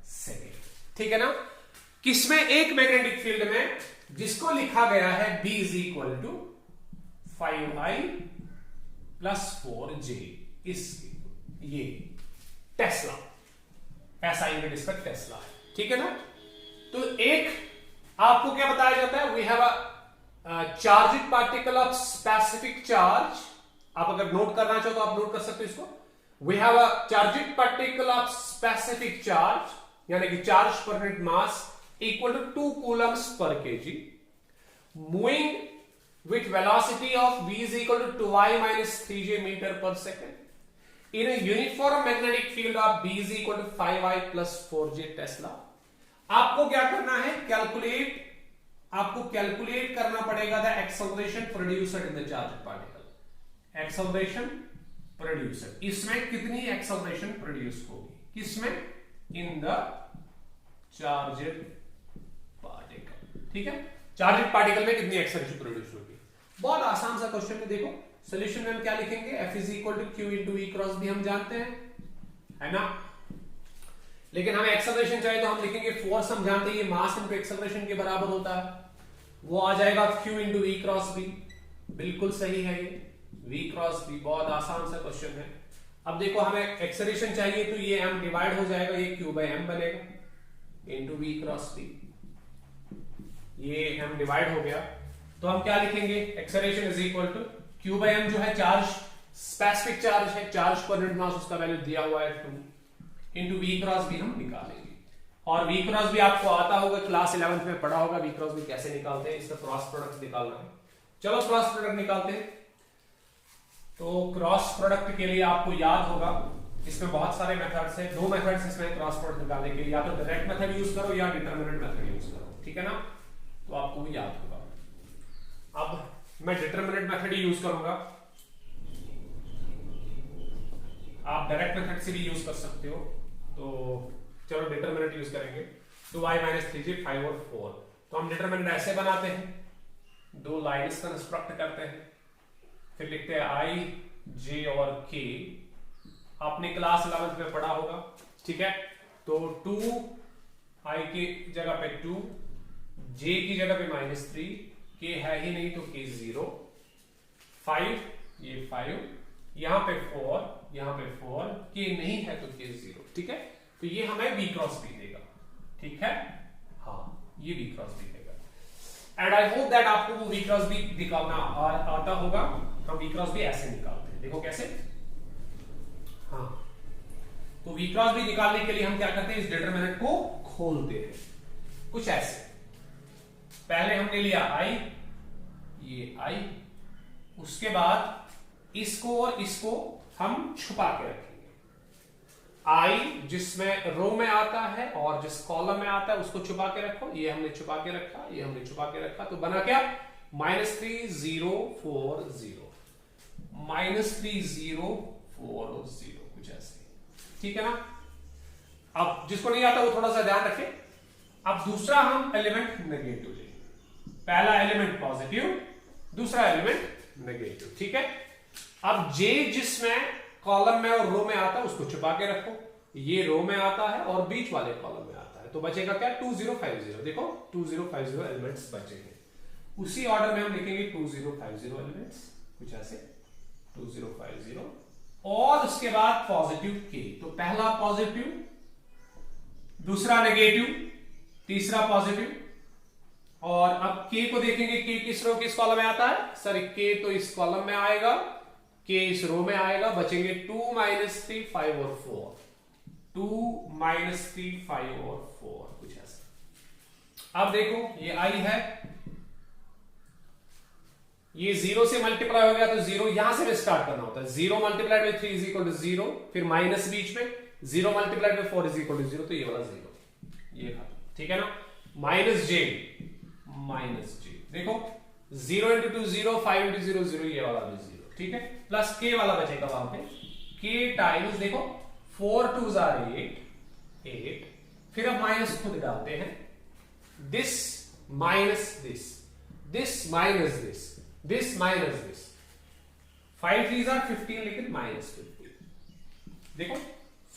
सेकेंड, ठीक है ना। किसमें, एक मैग्नेटिक फील्ड में, जिसको लिखा गया है B is equal to 5i plus 4j, इस ये टेस्ला, ऐसा यूनिट इसका टेस्ला है, ठीक है ना। तो एक आपको क्या बताया जाता है, we have a charged particle of specific charge, आप अगर नोट करना चाहो तो आप नोट कर सकते हो इसको, we have a charged particle of specific charge, यानी कि चार्ज पर unit mass equal to 2 coulombs per kg, moving with velocity of v is equal to 2i-3j meter per second in a uniform magnetic field of b is equal to 5i plus 4j Tesla। आपको क्या करना है, आपको कैलकुलेट करना पड़ेगा the acceleration produced in the charge particle. Acceleration producer, इसमें कितनी एक्सेलरेशन प्रोड्यूस होगी, किसमें, इन द चार्जेड पार्टिकल, ठीक है, चार्जेड पार्टिकल में कितनी एक्सेलरेशन प्रोड्यूस होगी। बहुत आसान सा क्वेश्चन है, देखो सॉल्यूशन में हम क्या लिखेंगे, F is equal to Q into V cross भी हम जानते हैं, है ना, लेकिन हमें एक्सेलरेशन चाहिए तो हम लिखेंगे फोर्स, हम जानते हैं ये मास इनटू एक्सेलरेशन के बराबर होता है, वो आ जाएगा Q into V cross B, बिल्कुल सही है ये V क्रॉस बी, बहुत आसान सा क्वेश्चन है। अब देखो हमें एक्सेलरेशन चाहिए तो ये m डिवाइड हो जाएगा, ये Q बाई m बनेगा इंटू V क्रॉस बी, ये m डिवाइड हो गया, तो हम क्या लिखेंगे, acceleration is equal to Q by m जो है चार्ज, स्पेसिफिक चार्ज है, चार्ज पर यूनिट मास उसका वैल्यू दिया हुआ है 2 इंटू वी क्रॉस बी हम निकालेंगे, और वी क्रॉस बी आपको आता होगा, क्लास 11th में पढ़ा होगा वी क्रॉस बी कैसे निकालते हैं, इसका क्रॉस प्रोडक्ट निकालना है। चलो क्रॉस प्रोडक्ट निकालते हैं। तो क्रॉस प्रोडक्ट के लिए आपको याद होगा, इसमें बहुत सारे मेथड्स हैं, दो मेथड्स इसमें क्रॉस प्रोडक्ट निकालने के लिए, या तो डायरेक्ट मेथड यूज करो या डिटरमिनेंट मेथड यूज करो, ठीक है ना, तो आपको याद होगा। अब मैं डिटरमिनेंट मेथड ही यूज करूंगा, आप डायरेक्ट मेथड से भी यूज कर सकते हो, तो चलो डिटरमिनेंट यूज करेंगे, 2i माइनस 3j 5 और 4, तो हम डिटरमिनेंट ऐसे बनाते हैं, दो लाइन्स कंस्ट्रक्ट करते हैं, फिर लिखते हैं i, j और k, आपने क्लास 11th में पढ़ा होगा, ठीक है, तो 2 i की जगह पे 2, j की जगह पे -3, k है ही नहीं तो k 0, 5 ये 5, यहां पे 4, यहां पे 4, k नहीं है तो k 0, ठीक है, तो ये हमें v क्रॉस b देगा, ठीक है, हाँ ये v क्रॉस b देगा, एंड आई होप दैट आपको वो v क्रॉस b निकालना आता होगा। हम v क्रॉस b ऐसे निकालते हैं, देखो कैसे, हाँ, तो v क्रॉस b निकालने के लिए हम क्या करते हैं, इस डिटरमिनेंट को खोलते हैं, कुछ ऐसे, पहले हमने लिया i, ये i, उसके बाद इसको और इसको हम छुपा के रखेंगे, i जिसमें रो में आता है और जिस कॉलम में आता है उसको छुपा के रखो, ये हमने छुपा के रखा, ये हमने छुपा के रखा, तो बना क्या, -3 0 4 0, -3 0 4 0, कुछ ऐसे, ठीक है ना। अब जिसको नहीं आता वो थोड़ा सा ध्यान रखे। अब दूसरा हम एलिमेंट नेगेटिव लेंगे, पहला एलिमेंट पॉजिटिव, दूसरा एलिमेंट नेगेटिव, ठीक है। अब j जिसमें कॉलम में और रो में आता है उसको छुपा के रखो, ये रो में आता है और बीच वाले कॉलम में आता है, तो बचेगा क्या, 2 0 5 0, देखो 2 0 5 0 एलिमेंट्स बचेंगे, उसी ऑर्डर में हम लिखेंगे 2 0 5 0 एलिमेंट्स, कुछ ऐसे 2 0 5 0, और उसके बाद पॉजिटिव k, तो पहला पॉजिटिव, दूसरा नेगेटिव, तीसरा पॉजिटिव, और अब k को देखेंगे, k किस रो किस कॉलम में आता है, सर k तो इस कॉलम में आएगा, k इस रो में आएगा, बचेंगे 2 -3 5 और 4, 2 -3 5 और 4, कुछ ऐसा। अब देखो ये i है, ये 0 से मल्टीप्लाई हो गया तो 0 यहां से स्टार्ट करना होता है, 0 multiplied by 3 is equal to 0, फिर माइनस बीच में, 0 multiplied by 4 is equal to 0, तो ये वाला 0, ये था, ठीक है ना, -j, देखो 0 into 2 0, 5 into 0 0, ये वाला भी 0, ठीक है, प्लस k वाला बचेगा वहां पे, k टाइम्स, देखो 4 2s are 8, फिर अब माइनस खुद डालते हैं, this minus this, this minus this, this minus this, 5 3s are 15, लेकिन -15, देखो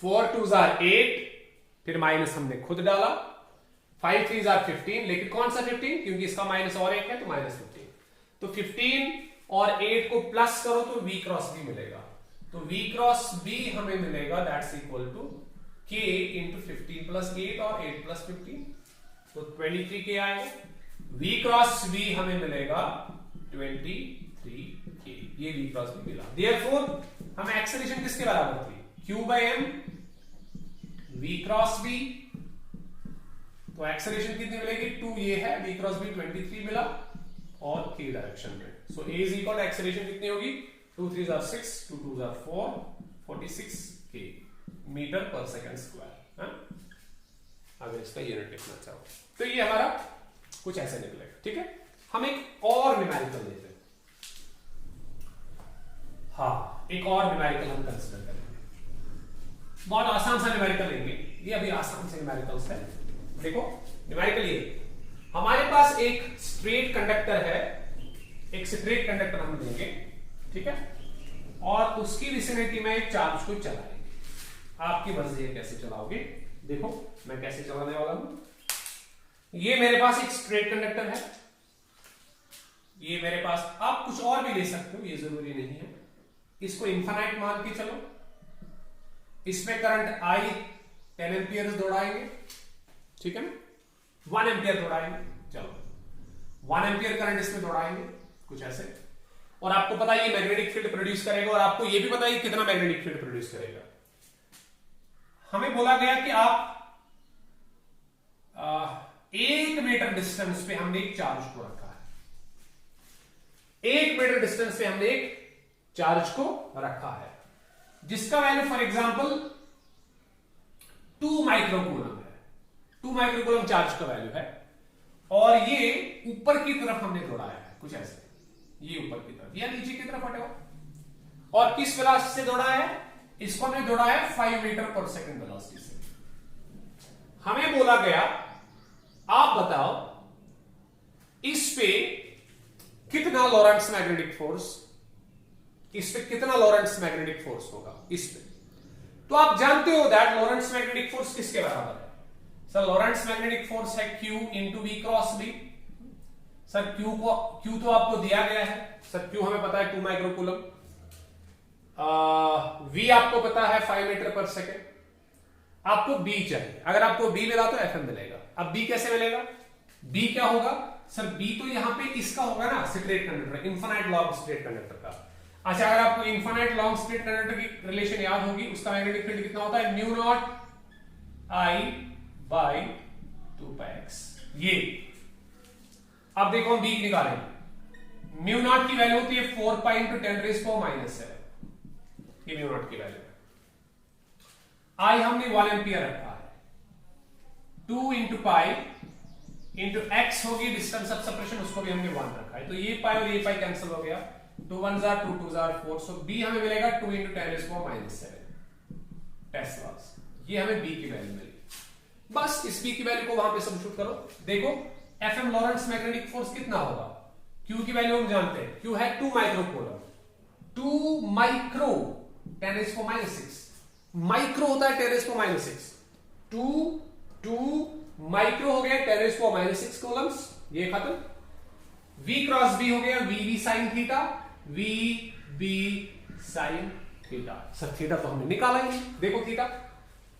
4 2s are 8, फिर माइनस हमने खुद डाला, 5 3s are 15, लेकिन कौन सा 15, क्योंकि इसका माइनस और एक है तो -15, तो 15 और 8 को प्लस करो तो v क्रॉस b मिलेगा, तो v क्रॉस b हमें मिलेगा that's equal to k into 15 plus 8 और 8 प्लस 15, तो 23k आएगा, v क्रॉस b हमें मिलेगा 23k, ये v क्रॉस b मिला। देयरफॉर हमें एक्सेलरेशन किसके बराबर थी, q by m v cross b, तो एक्सेलरेशन कितनी मिलेगी, 2 ये है, v क्रॉस b 23 मिला, और k डायरेक्शन में, so a is equal to acceleration कितनी होगी, 2 3s are 6, 2 2s are 4, 46 k metre पर सेकंड स्क्वायर, अगर इसका यूनिट लिखना चाहो तो ये हमारा कुछ ऐसे निकलेगा, ठीक है। हम एक और न्यूमेरिकल लेते हैं, हाँ, एक और न्यूमेरिकल हम कंसिडर करेंगे, बहुत आसान सा न्यूमेरिकल लेंगे, ये अभी आसान से न्यूमेरिकल्स है। देखो न्यूमेरिकल ये, हमारे पास एक स्ट्रेट कंडक्टर है, एक स्ट्रेट कंडक्टर हम देंगे, ठीक है, और उसकी विसिनिटी में एक चार्ज को चलाएंगे। आपकी मर्जी है कैसे चलाओगे, देखो मैं कैसे चलाने वाला हूं। ये मेरे पास एक स्ट्रेट कंडक्टर है, ये मेरे पास, आप कुछ और भी ले सकते हो, ये जरूरी नहीं है। इसको इन्फिनाइट मान के चलो, इसमें करंट I 10 एम्पियर दौड़ाएंगे, ठीक है ना, 1 एम्पियर दौड़ाएंगे, चलो 1 एम्पियर करंट इसमें दौड़ाएंगे, कुछ ऐसे। और आपको पता है ये मैग्नेटिक फील्ड प्रोड्यूस करेगा, और आपको ये भी पता है कितना मैग्नेटिक फील्ड प्रोड्यूस करेगा। हमें बोला गया कि आप 1 मीटर डिस्टेंस पे हमने एक चार्ज को रखा है, 1 मीटर डिस्टेंस पे हमने एक चार्ज को रखा है, जिसका वैल्यू फॉर एग्जांपल 2 माइक्रोकूलम है, 2 माइक्रोकूलम चार्ज का वैल्यू है, और ये ऊपर की तरफ हमने दौड़ाया है, कुछ ऐसे, ये ऊपर की तरफ या नीचे की तरफ हटेगा, और किस वेलोसिटी से दौड़ाया है, इसको हमने दौड़ाया 5 मीटर पर सेकंड वेलोसिटी से। हमें बोला गया आप बताओ इस पे कितना लॉरेंट्ज मैग्नेटिक फोर्स, इस पे कितना लॉरेंट्ज मैग्नेटिक फोर्स होगा इस पे। तो आप जानते हो दैट लॉरेंट्ज मैग्नेटिक फोर्स किसके बराबर है सर, लॉरेंट्ज मैग्नेटिक फोर्स है Q into V cross B। Sir Q तो आपको दिया गया है, सर Q हमें पता है 2 माइक्रोकूलम, V आपको पता है 5 मीटर पर सेकेंड, आपको B चाहिए। अगर आपको B मिला तो FM मिलेगा। अब B कैसे मिलेगा, B क्या होगा सर, B तो यहां पे इसका होगा ना, straight conductor, infinite long straight conductor का। अच्छा, अगर आपको इनफिनाइट लॉन्ग स्ट्रेट कंडक्टर की रिलेशन याद होगी, उसका मैग्नेटिक फील्ड कितना होता है, mu naught I by 2πx। ये अब देखो हम B निकालेंगे, म्यू नॉट की वैल्यू होती है 4 पाई इंटू 10⁻⁻⁷, ये म्यू नॉट की वैल्यू है। I हमने 1 एम्पियर रखा है, 2 इंटू पाई इंटू एक्स होगी डिस्टेंस ऑफ सेपरेशन, उसको भी हमने 1 रखा है, तो ये पाई और ये पाई कैंसिल हो गया, 2 1 2 2 4, सो B हमें मिलेगा 2 इंटू 10⁻⁷ टेस्लास, ये हमें B की वैल्यू मिली। बस इस B की वैल्यू को वहां पे सब्स्टिट्यूट करो, देखो FM लॉरेंट्ज मैग्नेटिक फोर्स कितना होगा, Q की वैल्यू हम जानते हैं, Q है 2 माइक्रोकूलम, 2 माइक्रो 10⁻⁶, माइक्रो होता है 10⁻⁶, 2 माइक्रो हो गया 10⁻⁶ कूलम्स, ये खत्म। V क्रॉस B हो गया VB sine theta, VB sine theta. Sir theta तो हमने निकाला ही, देखो थीटा,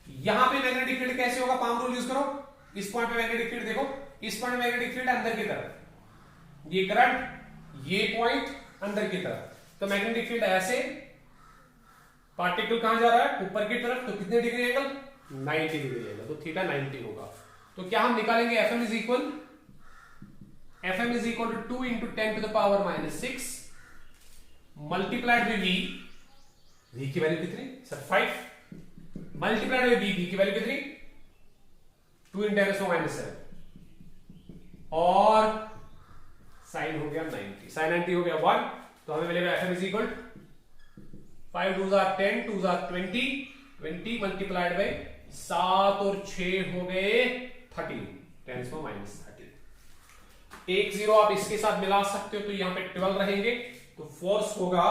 यहां पे मैग्नेटिक फील्ड कैसे होगा, पाम रूल यूज करो, इस पॉइंट पे मैग्नेटिक फील्ड देखो, इस पॉइंट में मैग्नेटिक फील्ड अंदर की तरफ, ये करंट, ये पॉइंट अंदर की तरफ, तो मैग्नेटिक फील्ड ऐसे, पार्टिकल कहां जा रहा है, ऊपर की तरफ, तो कितने डिग्री एंगल, 90 डिग्री एंगल, तो थीटा 90 होगा। तो क्या हम निकालेंगे, FM is equal to 2 into 10⁻⁻⁶ multiplied by V की वैल्यू कितनी सर 5, मल्टीप्लाइड बाई B की वैल्यू कितनी 2 इंटू 10⁻⁷, और साइन हो गया 90, साइन 90 हो गया 1, तो हमें मिलेगा FM is equal 5 2 10 2 20 20 multiplied by 7 और 6 हो गए 13 10⁻⁻30। एक जीरो आप इसके साथ मिला सकते हो, तो यहां पे 12 रहेंगे, तो फोर्स होगा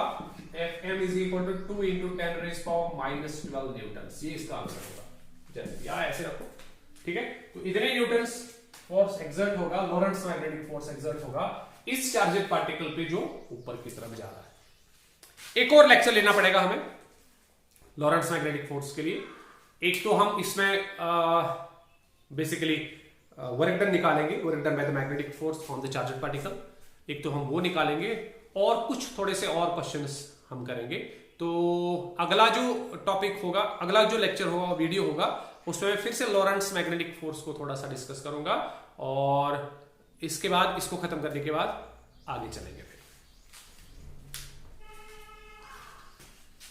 FM is equal to 2 into 10⁻⁻12 newton, ये इसका आंसर होगा। या ऐसे रखो, ठीक है, तो इतने न्यूटन्स फोर्स एक्सर्ट होगा, लॉरेंट्ज मैग्नेटिक फोर्स एक्सर्ट होगा इस चार्जेड पार्टिकल पे जो ऊपर की तरफ जा रहा है। एक और लेक्चर लेना पड़ेगा हमें लॉरेंट्ज मैग्नेटिक फोर्स के लिए। एक तो हम इसमें बेसिकली वर्क डन निकालेंगे, work done by the magnetic force on the charged particle, एक तो हम वो निकालेंगे, और कुछ थोड़े से और क्वेश्चंस हम करेंगे। तो अगला जो टॉपिक होगा, अगला जो लेक्चर होगा, वीडियो होगा, उसमें मैं फिर से लॉरेंट्ज मैग्नेटिक फोर्स को थोड़ा सा डिस्कस करूंगा, और इसके बाद इसको खत्म करने के बाद आगे चलेंगे।